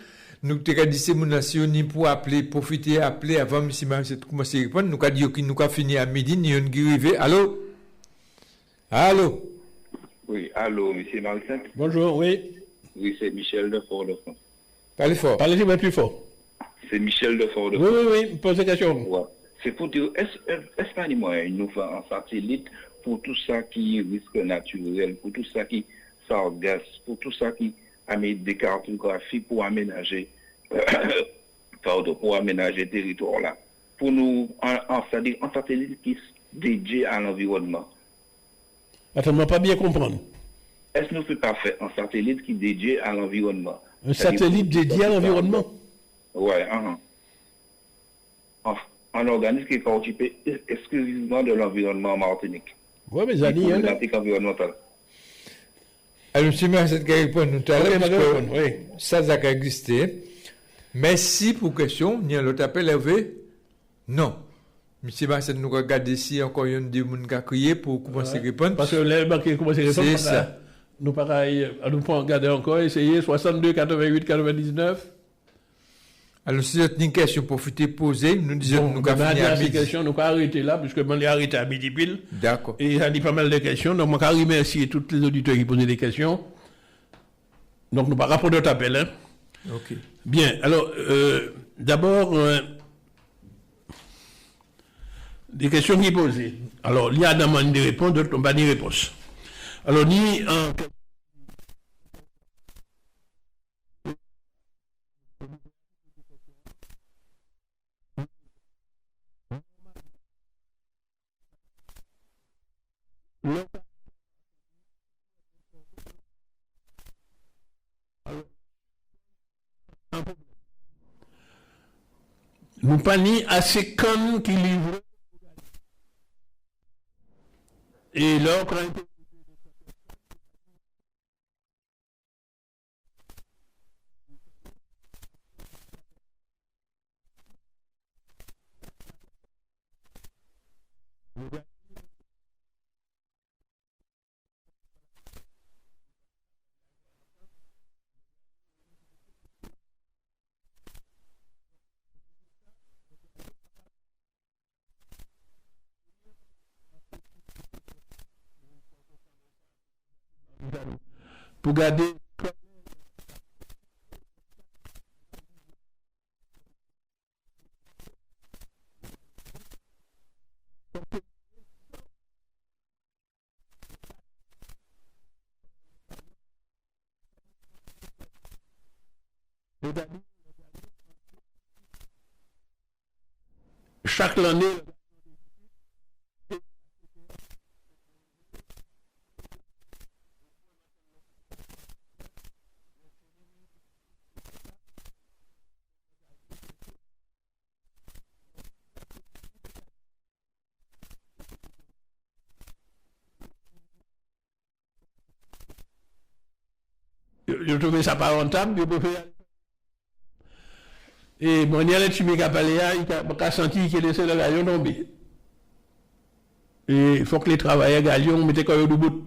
Nous avons dit que nous pour appeler, profiter, appeler avant M. Marcet commencer à répondre. Nous avons dit que nous avons fini à midi, nous avons arrivé. Allô? Allô? Oui, allô, M. Marcet. Bonjour, oui. Oui, c'est Michel de Fort-de-France. Parlez fort. Parlez plus fort. C'est Michel de Fort-de-France. Oui, posez question. Ouais. C'est pour dire, est-ce qu'il y a moyen de nous faire un satellite pour tout ça qui est risque naturel, pour tout ça qui sort gaz, pour tout ça qui amène des cartographies pour aménager, pour aménager le territoire là, pour nous, c'est-à-dire un satellite qui est dédié à l'environnement. Attends, je ne pas bien comprendre. Est-ce que nous ne pouvons pas faire un satellite qui est dédié à l'environnement? Un satellite dédié à l'environnement? Oui, un organisme qui est occupé exclusivement de l'environnement en Martinique. Oui, mais ça dit, hein. Environnementale. Alors, M. Marcet qui répond tout à l'heure, parce que oui. ça a existé. Merci pour la question. Il y a l'autre appel, Hervé? Non. M. Marcet nous regarde ici, encore il y a des gens qui ont crié pour commencer à répondre. Parce que les gens qui commencent à répondre, c'est ça. Nous pouvons regarder encore, essayer 62, 88, 99. Alors, si vous avez une question pour poser, nous disons que nous avons fini à midi. Question, nous avons arrêté là, puisque je l'ai arrêté à midi pile. D'accord. Et il y a pas mal de questions. Donc, je remercie tous les auditeurs qui posaient des questions. Donc, nous ne parlons pas d'autres appels. Hein. Ok. Bien. Alors, d'abord, des questions qui posées. Alors, il y a des réponses, d'autres n'ont pas de réponses. Alors, ni en. Nous pas ni assez connes qui livrent. Et là, quand pour garder chaque année je trouvais ça pas rentable, je peux faire. Et mon yale Chimika Paléa, il a senti qu'il laissait le galion tomber. Et il faut que les travailleurs galions mettaient quand même debout.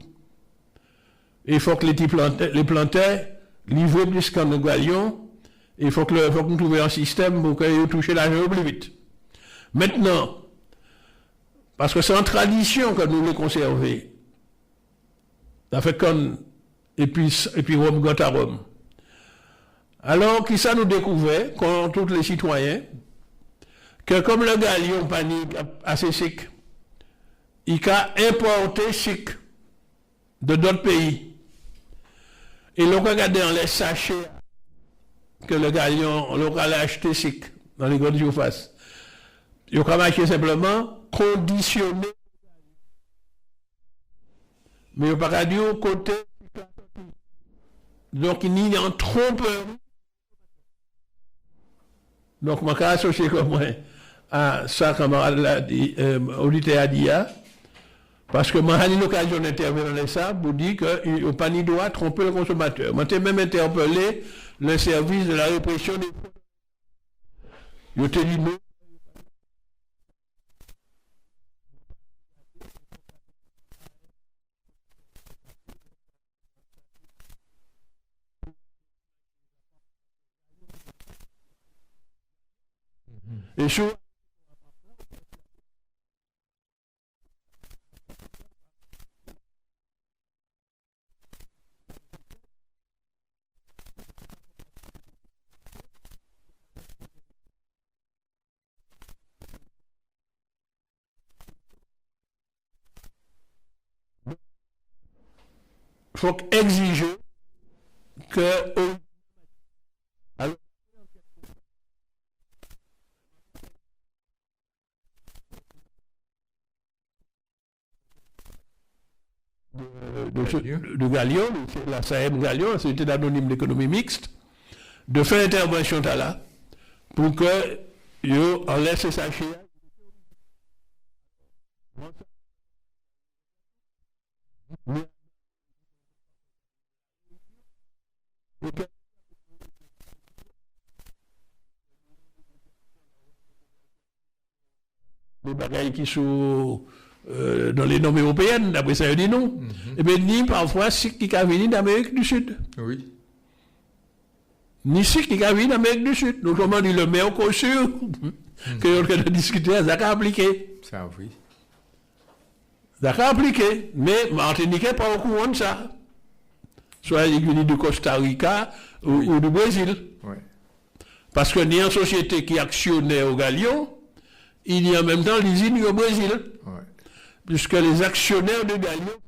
Et il faut que les planteurs livrent plus qu'un galion. Et il faut que nous trouvions un système pour qu'ils touchent l'argent plus vite. Maintenant, parce que c'est en tradition que nous les conserver. Ça fait comme et puis Rome got à Rome. Alors, qui ça nous découvrait, quand tous les citoyens, que comme le galion panique assez sec, il a importé sec de d'autres pays. Et l'on regarde dans les sachets que le galion, l'on a acheté sec dans les grandes surfaces. Il a acheté simplement conditionné. Mais il n'y a pas dit au côté. Donc, il y a un trompeur. Donc, je suis associé comme moi à ça, comme auditeur a dit, parce que moi, j'ai eu l'occasion d'intervenir dans ça pour dire qu'il n'a pas ni droit de tromper le consommateur. Moi, j'ai même interpellé le service de la répression des fraudes. Je te dis non. Et sur il faut exiger que alors, de Galion, la SAEM Galion, Société d'anonyme d'économie mixte, de faire intervention là pour que yo en laisse sachet. Les bagailles qui sont dans les normes européennes, d'après ça, ils disent non. Et bien, ni parfois, c'est qui a venu d'Amérique du Sud. Oui. Ni c'est qui a venu d'Amérique du Sud. Donc, comment dit le Mercosur, que l'on a discuté, ça a appliqué. Ça, oui. Ça a appliqué. Mais Martinique n'est pas au courant de ça. Soit les unis du Costa Rica ou du Brésil. Ouais. Parce qu'il y a une société qui actionnait au Galion, il y a en même temps l'usine au Brésil. Ouais. Puisque les actionnaires de Galion.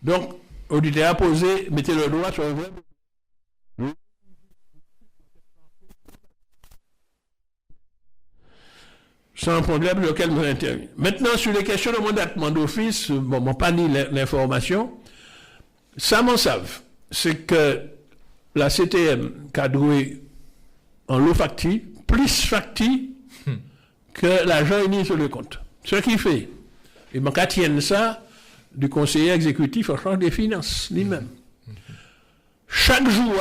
Donc, auditeur a posé, mettez le doigt sur le vrai. sans problème lequel vous intervient. Maintenant, sur les questions de mandatement d'office, bon, m'ont pas ni l'information. Ça m'en savent. C'est que la CTM cadrée en lot facti, plus facti que l'argent est mis sur le compte. Ce qui fait, et m'en tienne ça du conseiller exécutif en charge des finances, lui-même. Chaque jour,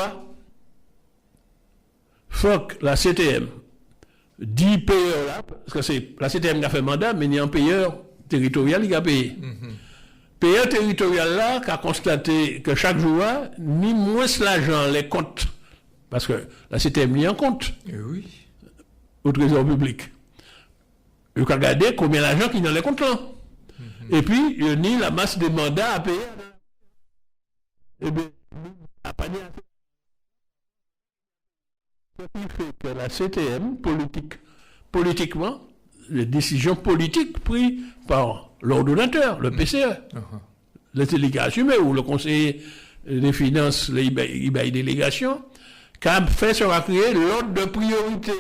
faut que la CTM dit payeur là, parce que c'est la CTM qui a fait mandat, mais il y a un payeur territorial qui a payé. Payeur territorial là qui a constaté que chaque jour, ni moins l'argent, les comptes, parce que la CTM n'y a un compte au trésor public. Il faut regarder combien d'argent qui est dans les comptes là. Et puis, il y a ni la masse de mandats à payer. Eh bien, à pas dire. Ce qui fait que la CTM, politiquement, les décisions politiques prises par l'ordonnateur, le PCE, le délégué assumé ou le conseiller des finances, les délégations, qui a fait sera créer l'ordre de priorité.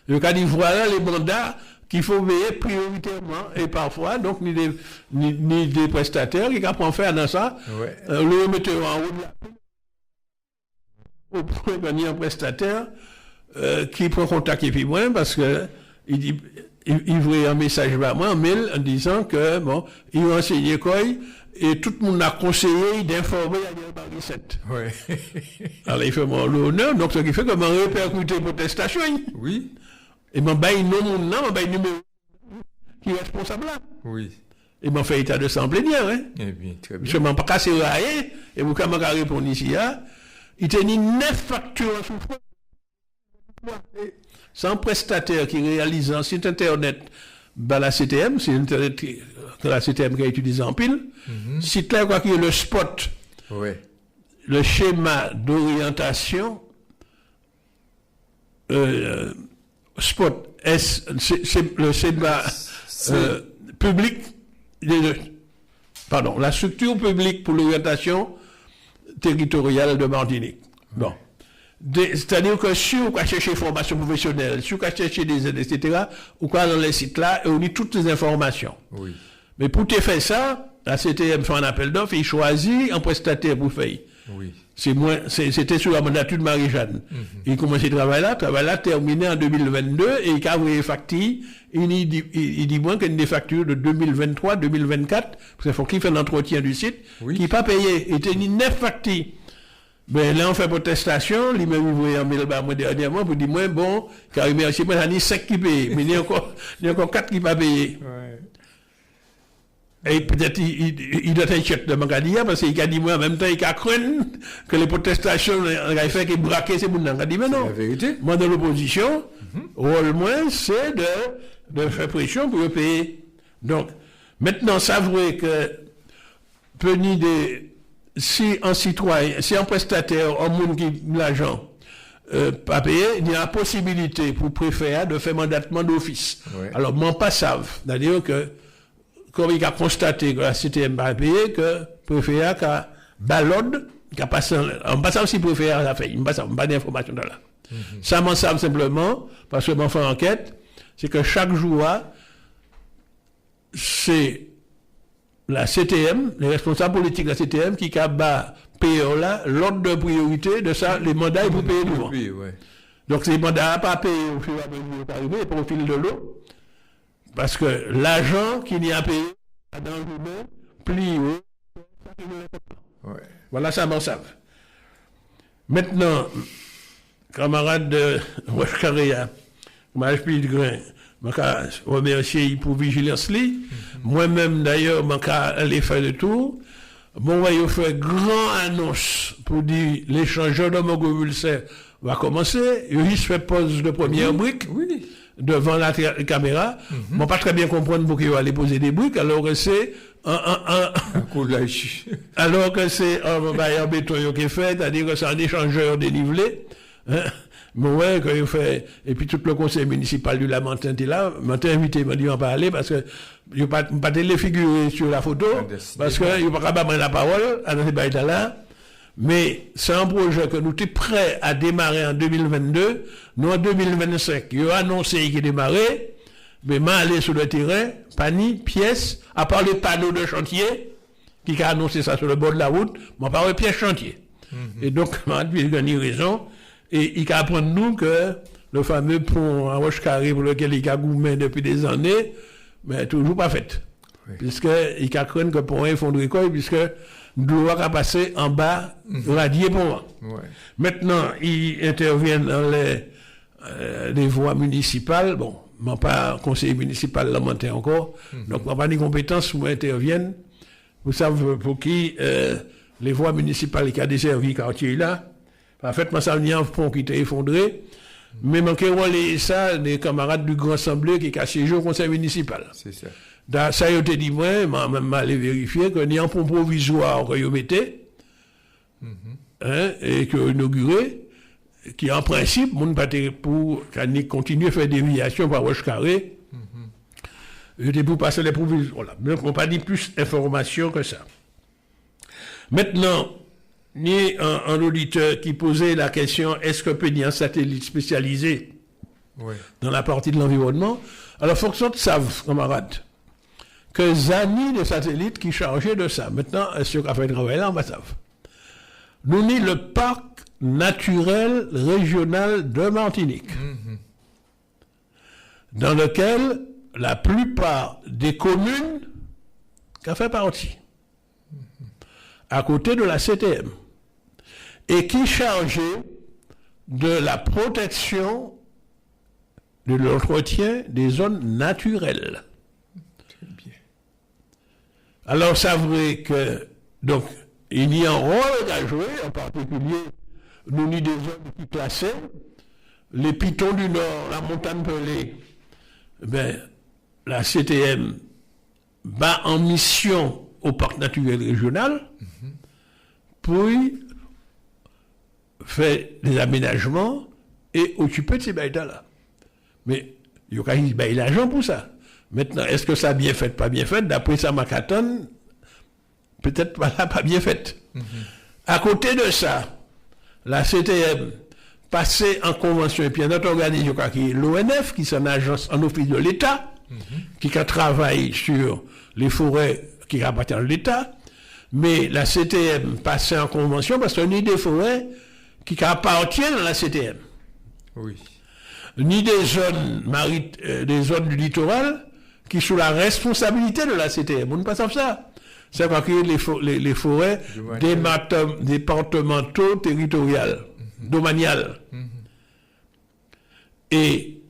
Le cas dit voilà les mandats qu'il faut veiller prioritairement et parfois donc ni des prestataires qui peuvent faire dans ça le metteur en haut de la au point qu'il y a un prestataire qui prend contact et puis moi parce que il dit il voit un message à moi un mail en disant que bon il va enseigner quoi et tout le monde a conseillé d'informer à Daniel Barissette. Alors il fait mon l'honneur donc ce qui fait que m'a répercuté protestation. Et mon bail non mon nom, mon bail numéro qui est responsable là. Et mon fait état de sang plénière, hein. Eh bien, très bien. Je m'en pas cassé rien, et vous comment répondre ici, hein. Il tenait 9 factures en souffrance. Sans prestataire qui réalise un site internet, bah la CTM, c'est internet que la CTM qui a utilisé en pile. Site là, quoi qu'il y ait le spot, le schéma d'orientation, spot, c'est le schéma public, pardon, la structure publique pour l'orientation territoriale de Martinique. Bon. C'est-à-dire que si vous cherchez formation professionnelle, si vous cherchez des aides, etc., vous allez dans les sites là et on lit toutes les informations. Mais pour te faire ça, la CTM fait un appel d'offres et il choisit un prestataire pour faire. C'était sous la mandature de Marie-Jeanne. Il commence ce travail là terminé en 2022 et il a envoyé facture. Il dit moins qu'il y a des factures de 2023, 2024, parce qu'il faut qu'il fasse l'entretien du site, qui n'est pas payé. Il était 9 factures. Ben là, on fait protestation, lui-même, il voyait un mail moi dernièrement pour dire, moi, bon, car il merci, moi, j'en ai 5 qui payent, mais il y a encore 4 qui ne pas payés. Et peut-être, il doit être chef de Magadia, parce qu'il a dit, moi, en même temps, il a cru que les protestations, il a fait qu'il braquait ces bouts-là. Il a dit, mais non. Moi, dans l'opposition, rôle moins, c'est de faire pression pour le payer. Donc, maintenant, ça vrai que, si un citoyen, si un prestataire, un monde qui l'argent pas payé, il y a la possibilité pour le préfet de faire mandatement d'office. Alors, m'en pas savent. C'est-à-dire que, comme il a constaté que la CTM pas payé, que le préfet a ballonne, qui a passé, en passant si le préfet a fait, il ne passe pas d'informations dans là. Ça m'en savent simplement, parce que m'en fait enquête, c'est que chaque jour, c'est la CTM, les responsables politiques de la CTM qui a payé là l'ordre de priorité de ça, les mandats ils vous payer devant. Donc ces mandats pas payés au fur et à mesure arrivé pour au fil de l'eau, parce que l'argent qu'il y a payé dans le journée plie. Voilà, ça m'en savent. Maintenant, camarade de Roche-Carréa, Maj Pilgrim, je remercie pour vigilance. Moi-même, d'ailleurs, je aller faire le tour. Bon, il fait grand annonce pour dire l'échangeur de Montgolfier va commencer. Il se fait pose de première brique devant la caméra. Bon, pas très bien comprendre pourquoi il va aller poser des briques, alors que c'est un alors que c'est un béton qui est fait, c'est-à-dire que c'est un échangeur dénivelé. Ouais, quand il fait, et puis tout le conseil municipal du Lamentin était là, m'a invité, m'a dit en parler parce que je pas les figurer sur la photo, parce que il pas capable de la parole, à ce bail là. Mais c'est un projet que nous sommes prêts à démarrer en 2022. Nous, en 2025, il y a annoncé qu'il démarrait. Mais moi, aller sur le terrain, pas ni pièce, à part les panneaux de chantier, qui a annoncé ça sur le bord de la route, mais pas les pièces chantier. Et donc, il a une raison. Et il apprend nous que le fameux pont à Roche-Carré pour lequel il a gourmé depuis des années, mais toujours pas fait. Oui. Puisqu'il a craint que le pont effondré, puisque nous devons passer en bas, radier pont. Ouais. Maintenant, il intervient dans les voies municipales. Bon, je ne suis pas conseiller municipal lamenté encore, donc je n'ai pas de compétences pour intervenir. Vous savez pour qui les voies municipales qui ont desservi le quartier là. En fait, moi, ça vient un pont qui était effondré. Mais manqué relayer ça, des camarades du Grand Assemblée qui ont siégé au conseil municipal. C'est ça. Ça, ils ont dit, moi, même allé vérifier qu'il y a un pont provisoire que vous mettez, et que vous inaugurez, qui en principe, mon pâté pour continuer à faire des déviations par Roche-Carré, et pour passer les provisoires. Voilà. Donc, on n'a pas dit plus d'informations que ça. Maintenant, ni un auditeur qui posait la question est-ce que peut y avoir un satellite spécialisé dans la partie de l'environnement? Alors, il faut que ça savent, camarades, que Zani des satellites qui chargeaient de ça. Maintenant, ceux qui ont fait le travail là, on va savoir. Nous ni le parc naturel régional de Martinique, dans lequel la plupart des communes qui ont fait partie, à côté de la CTM, et qui chargeait de la protection, de l'entretien des zones naturelles. Très bien. Alors, c'est vrai que, donc, il y a un rôle à jouer, en particulier, nous avons des zones qui classaient, les Pitons du Nord, la montagne Pelée, ben, la CTM va en mission au parc naturel régional pour faire des aménagements et occuper de ces bails-là. Mais il y a l'argent pour ça. Maintenant, est-ce que ça a bien fait, pas bien fait? D'après ça, Macaton, peut-être pas bien fait. À côté de ça, la CTM passait en convention, et puis un autre organisme, je crois, qui est l'ONF, qui est une agence en office de l'État, qui travaille sur les forêts qui appartiennent à l'État, mais la CTM passait en convention parce qu'il y a des forêts qui appartiennent à la CTM. Oui. Ni des zones des zones du littoral qui sont la responsabilité de la CTM. On ne passe pas ça. C'est quoi que les forêts départementaux territoriales, domaniales. Et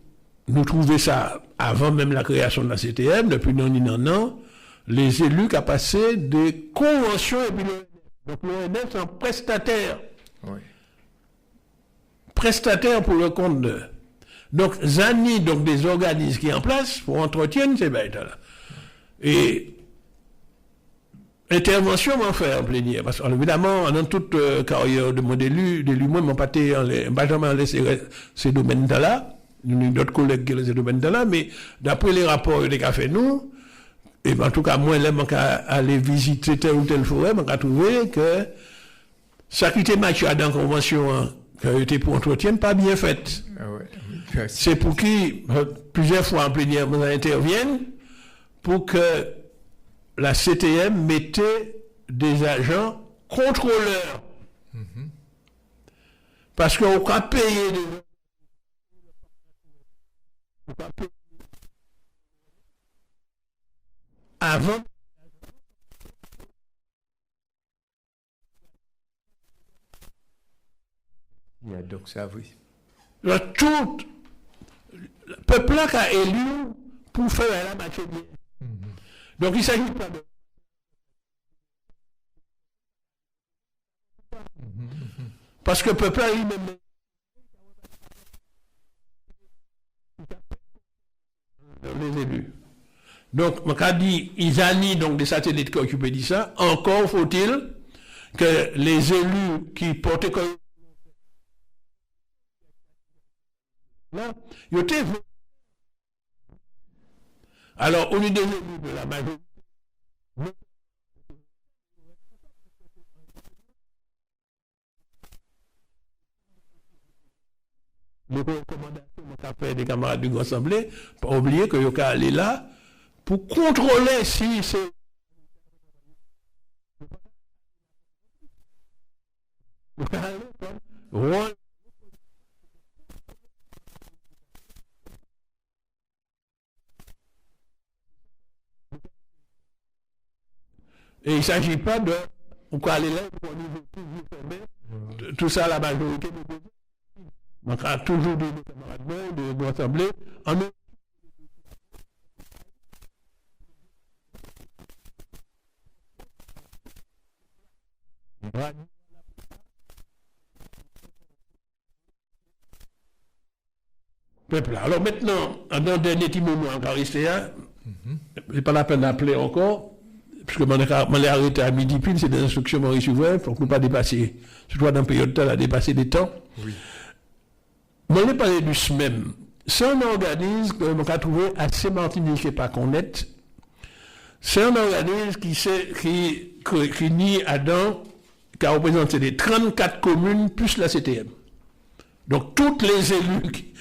nous trouvons ça avant même la création de la CTM, depuis non, les élus qui ont passé des conventions et puis donc l'ONF c'est un prestataire. Oui. Prestataire pour le compte de. Donc, Zani, donc des organismes qui sont en place pour entretenir ces bêtes-là. Et intervention m'en fait en plénière. Parce qu'évidemment, dans toute carrière de mon élu, moi, je n'ai pas jamais laissé ces domaines-là. Nous avons d'autres collègues qui ont ces domaines-là, mais d'après les rapports des fait nous, et en tout cas, moi, je vais aller visiter telle ou telle forêt, je vais trouver que ça qui était matché dans la convention qui a été pour entretien, pas bien faite. Ah ouais. C'est pour qui, plusieurs fois en plénière, nous interviennent pour que la CTM mettait des agents contrôleurs. Parce qu'on va payer avant. Il y a donc ça, oui. Tout le peuple qui a élu pour faire la matière. Donc il ne s'agit pas de. Parce que le peuple a lui-même. Les élus. Donc, on a dit, ils allient donc des satellites qui occupent de ça. Encore faut-il que les élus qui portaient comme. Là, ils étaient. Alors, au lieu des élus de la majorité, des recommandations qu'a fait des camarades du Grand Assemblée, pas oublier que vous allez aller là pour contrôler si c'est et il ne s'agit pas de pourquoi aller là pour niveau toujours fermé. Tout ça, la majorité on a toujours des camarades de l'Assemblée en peuple. Alors maintenant, dans un dernier petit moment encore resté là, c'est pas la peine d'appeler encore, puisque je l'ai arrêté à midi pile, c'est des instructions Maurice Ouvert, pour ne pas dépasser, surtout dans une période de temps, à dépasser des temps. Oui. Moi, je parlé du SMEM. C'est un organisme que je a trouvé assez martiniquais pas connaître. C'est un organisme qui nie Adam, qui a représenté les 34 communes plus la CTM. Donc, toutes les élus,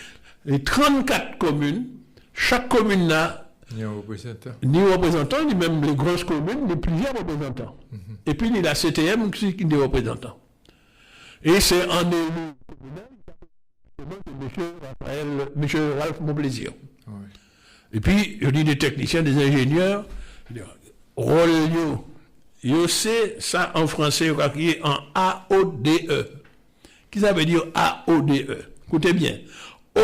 les 34 communes, chaque commune n'a ni représentant, ni même les grosses communes, ni plusieurs représentants. Et puis, il y a la CTM qui est des représentants. Et c'est un élu communal, M. Ralph Monplaisir. Oui. Et puis, il y a des techniciens, des ingénieurs, rôle c'est ça en français, qui est en AODE. Qu'est-ce que ça veut dire AODE? Écoutez bien.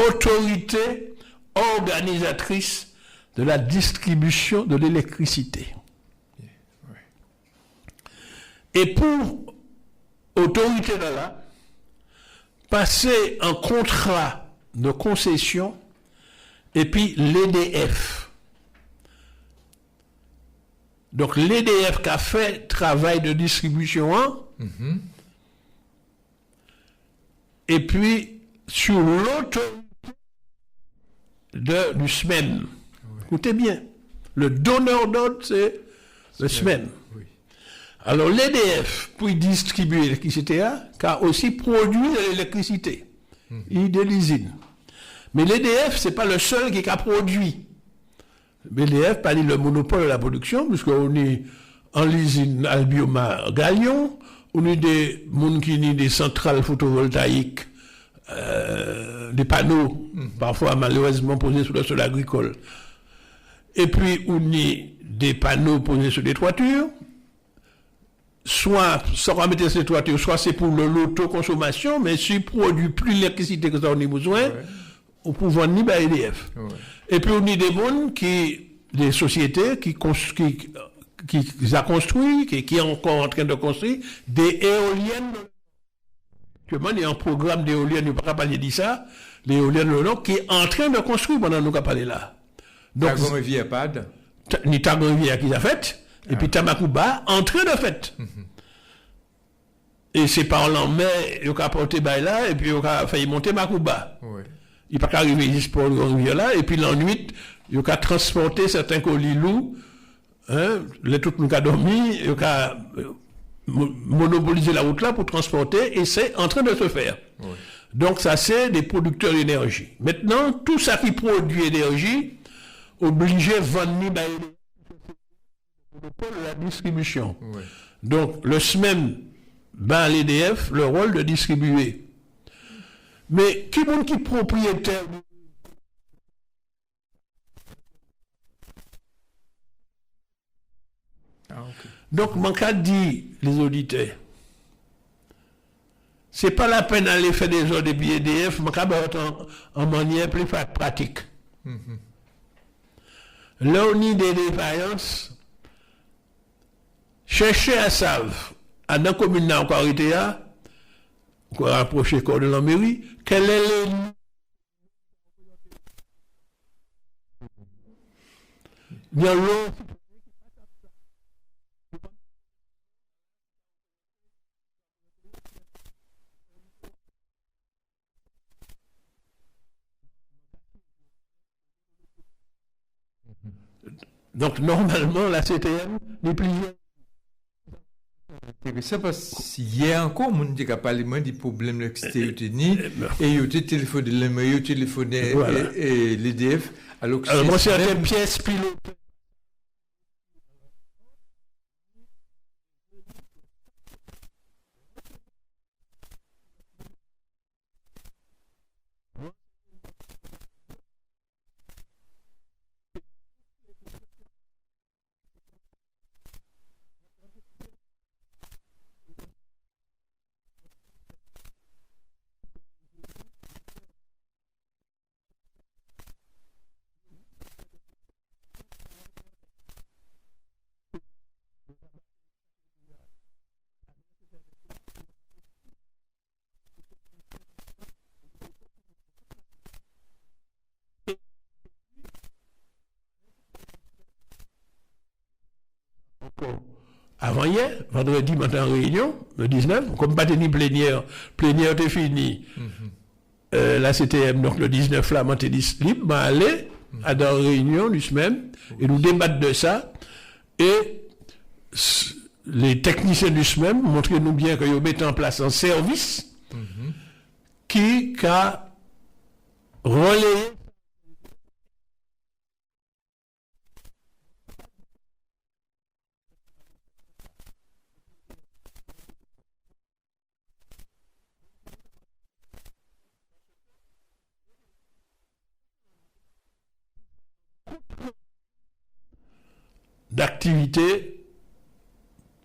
Autorité organisatrice de la distribution de l'électricité. Yeah. Ouais. Et pour autorité de là, passer un contrat de concession et puis l'EDF. Donc l'EDF qui a fait travail de distribution 1, et puis sur l'autorité du SMEM. Oui. Écoutez bien, le donneur d'ordre, c'est le SMEM. Oui. Alors l'EDF, pour distribuer l'électricité, a aussi produit de l'électricité. Il de l'usine. Mais l'EDF, ce n'est pas le seul qui a produit. L'EDF, pas le monopole de la production, puisqu'on est en l'usine Albioma Galion, on a des gens qui ont des centrales photovoltaïques, des panneaux, parfois malheureusement posés sur le sol agricole. Et puis, on a des panneaux posés sur des toitures. Soit ça va mettre ces toitures, soit c'est pour l'autoconsommation, mais si produit plus l'électricité que ça on a besoin, on peut vendre ni par EDF. Ouais. Et puis on a des gens des sociétés qui a construit, qui est encore en train de construire des éoliennes. Il y a un programme d'éoliennes, je ne peux pas parler de ça, l'éolienne qui est en train de construire pendant que nous avons parlé là. Donc, Tagon-Rivière PAD. Ni Tagon-Rivière qui a fait. Et puis Tamakouba, en train de fait. Et c'est par l'an-mai, il a porté là, et puis il a failli monter Makouba. Oui. Il n'a pas arrivé juste pour le rivière là, et puis l'ennui, il a transporté certains colis lourds, les tout nous a dormi, il a monopolisé la route là pour transporter, et c'est en train de se faire. Oui. Donc ça, c'est des producteurs d'énergie. Maintenant, tout ça qui produit énergie, obligé de vendre la distribution. Oui. Donc, le SMEM à l'EDF le rôle de distribuer. Mais qui est propriétaire? Okay. Donc, mon cas dit, les auditeurs, c'est pas la peine d'aller faire des ordres de EDF, mon cas en manière plus pratique. Là, on a des défaillances. Cherchez à savoir, à la commune encore été là, on va rapprocher corps de la mairie, quel est le. Il y a l'autre. Donc, normalement, la CTM n'est plus. intéressant parce qu'hier encore, on dit qu'il a parlé des problèmes de États-Unis et il a téléphoné l'EMA, il a téléphoné l'EDF. Alors moi, c'est une pièce pilote. Avant hier, vendredi matin en réunion, le 19, comme pas tenu plénière était fini. La CTM, donc le 19 là, moi t'ai dit libre, m'a allé à la réunion du SMEM et nous débattre de ça. Et les techniciens du SMEM montrent-nous bien qu'ils mettent en place un service qui a relayé d'activité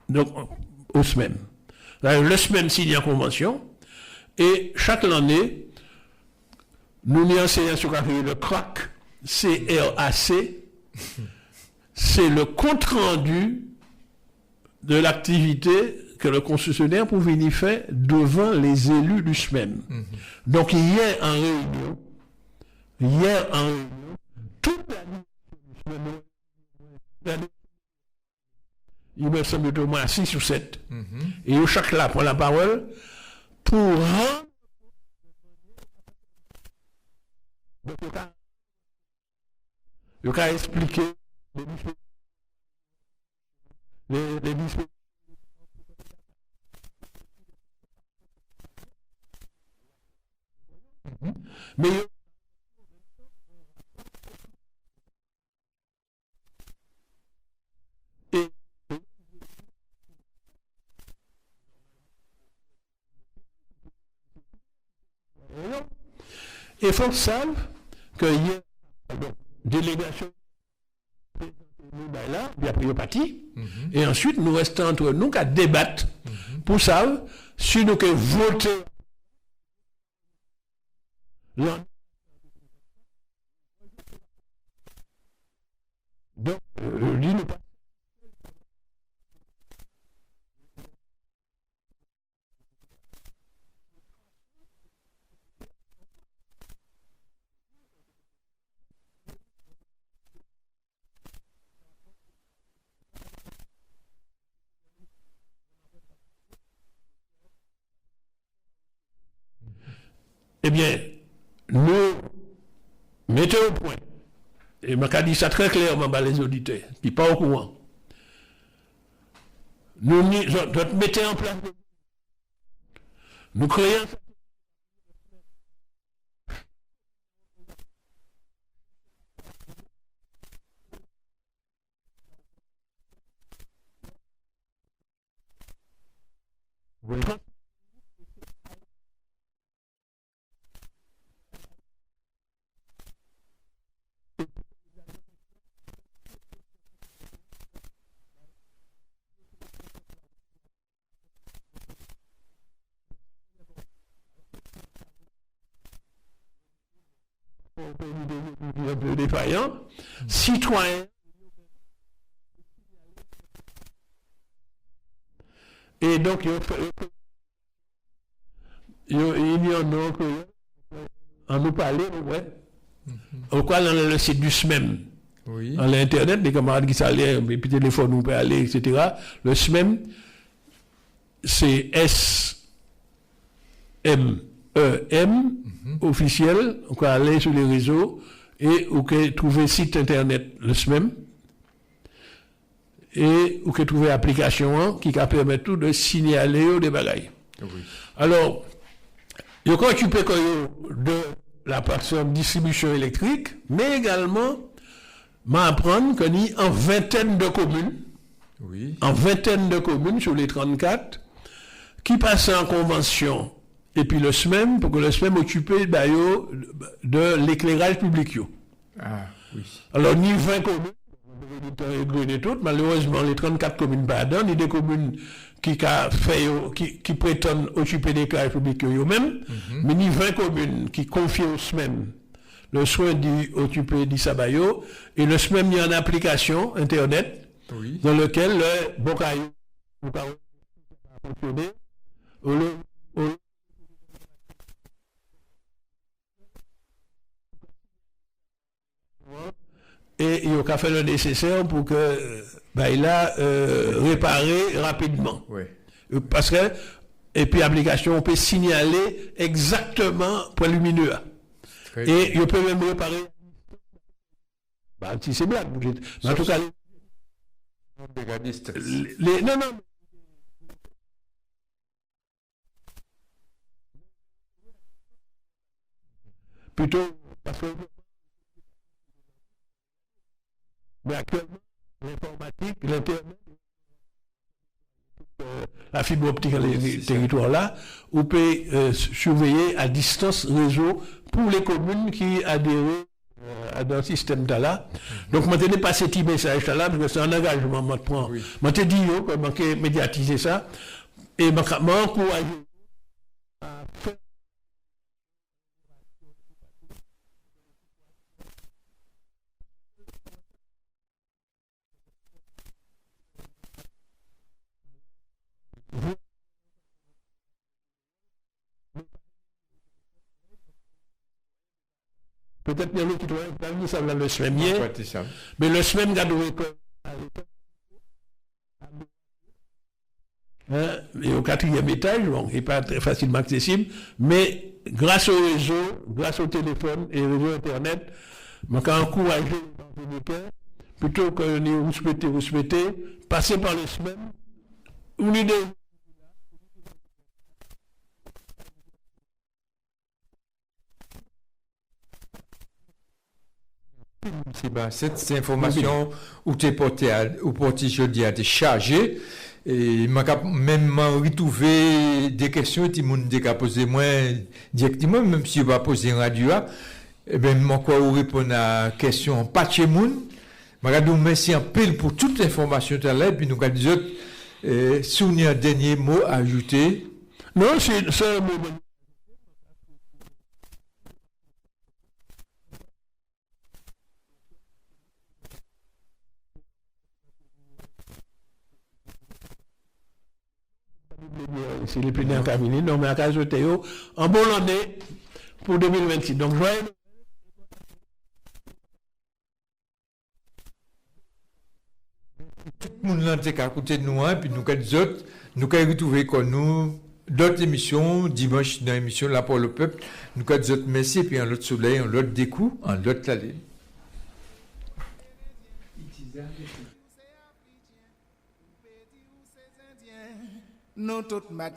donc au SMEM. Le SMEM signe une convention et chaque année, nous nous enseignons sur le CRAC, C-R-A-C, c'est le compte-rendu de l'activité que le concessionnaire pour venir faire devant les élus du SMEM. Donc hier en réunion, toute la nuit du SMEM, il me semble au moins 6 ou 7. Et chaque là prend la parole pour rendre. Donc, il faut expliquer les dispositions. Mais il faut savoir qu'il y a une délégation là, puis après, il y a parti. Et ensuite, nous restons entre nous qu'à débattre pour savoir si nous pouvons voter. Donc, lui, nous pas. Eh bien, nous mettons au point, et je dis ça très clairement à les auditeurs, qui ne sont pas au courant. Nous mettons en place, nous créons un peu défaillant, citoyen. Et donc, il y en a que on nous parler, ouais. Au quoi dans le site du SMEM, dans l'internet, les camarades qui s'allaient, et puis téléphone, nous peut aller, etc. Le SMEM, c'est S-M-E-M, officiel, on peut aller sur les réseaux et on peut trouver site internet, le SMEM. et ou que trouver application qui permet tout de signaler des bagailles. Oui. Alors, il faut occuper de la partie distribution électrique, mais également m'apprendre qu'on y en vingtaine de communes, Oui. en vingtaine de communes sur les 34, qui passent en convention, et puis le SMEM, pour que le SMEM occupe de l'éclairage public. Ah, oui. Alors, ni 20 communes, malheureusement, les 34 communes, pardon, ni des communes qui prétendent occuper l'éclairage public eux-mêmes, mais ni 20 communes qui confient au SMEM le soin d'occuper du Sabayo, et le SMEM il y a une application Internet, Oui. dans lequel le Bocayo va fonctionner, et il a fait le nécessaire pour que il a réparé rapidement. Oui. Parce que, et puis l'application, on peut signaler exactement point lumineux. Très Et il peut même réparer. Si c'est blague. En tout cas, non. Plutôt, parce que mais actuellement, l'informatique, l'Internet, la fibre optique dans les territoires là, on peut surveiller à distance réseau pour les communes qui adhèrent à un système là. Donc, je vais passer ce petit message là, parce que c'est un engagement, je prends. Je te dis, je vais médiatiser ça, et je vais encourager à faire. Peut-être qu'il y a l'autre qui ça le SMEM, mais le SMEM garde et au 4e étage, bon, il n'est pas très facilement accessible, mais grâce au réseau, grâce au téléphone et au réseau Internet, je vais encourager les Martiniquais, plutôt que vous souhaitez, passer par le SMEM, une idée. Cette information où tu es porté jeudi à te charger et même retrouver des questions qui m'ont posé moi directement, même si je vais poser en radio, et bien moi quoi répondre à question pas chez moun. Je merci en pile pour toute l'information tu as là, puis nous avons dit si on a un dernier mot à ajouter. Non, c'est un moment. C'est les plus terminés. Donc, mais à cause de Théo, en bonne année pour 2026. Donc, joyeux. Tout le monde est à côté de nous, puis nous avons retrouvé comme nous d'autres émissions, dimanche dans l'émission Là pour le peuple, nous avons d'autres merci, puis un autre soleil, un autre découp, un autre talé. Non, toute matière.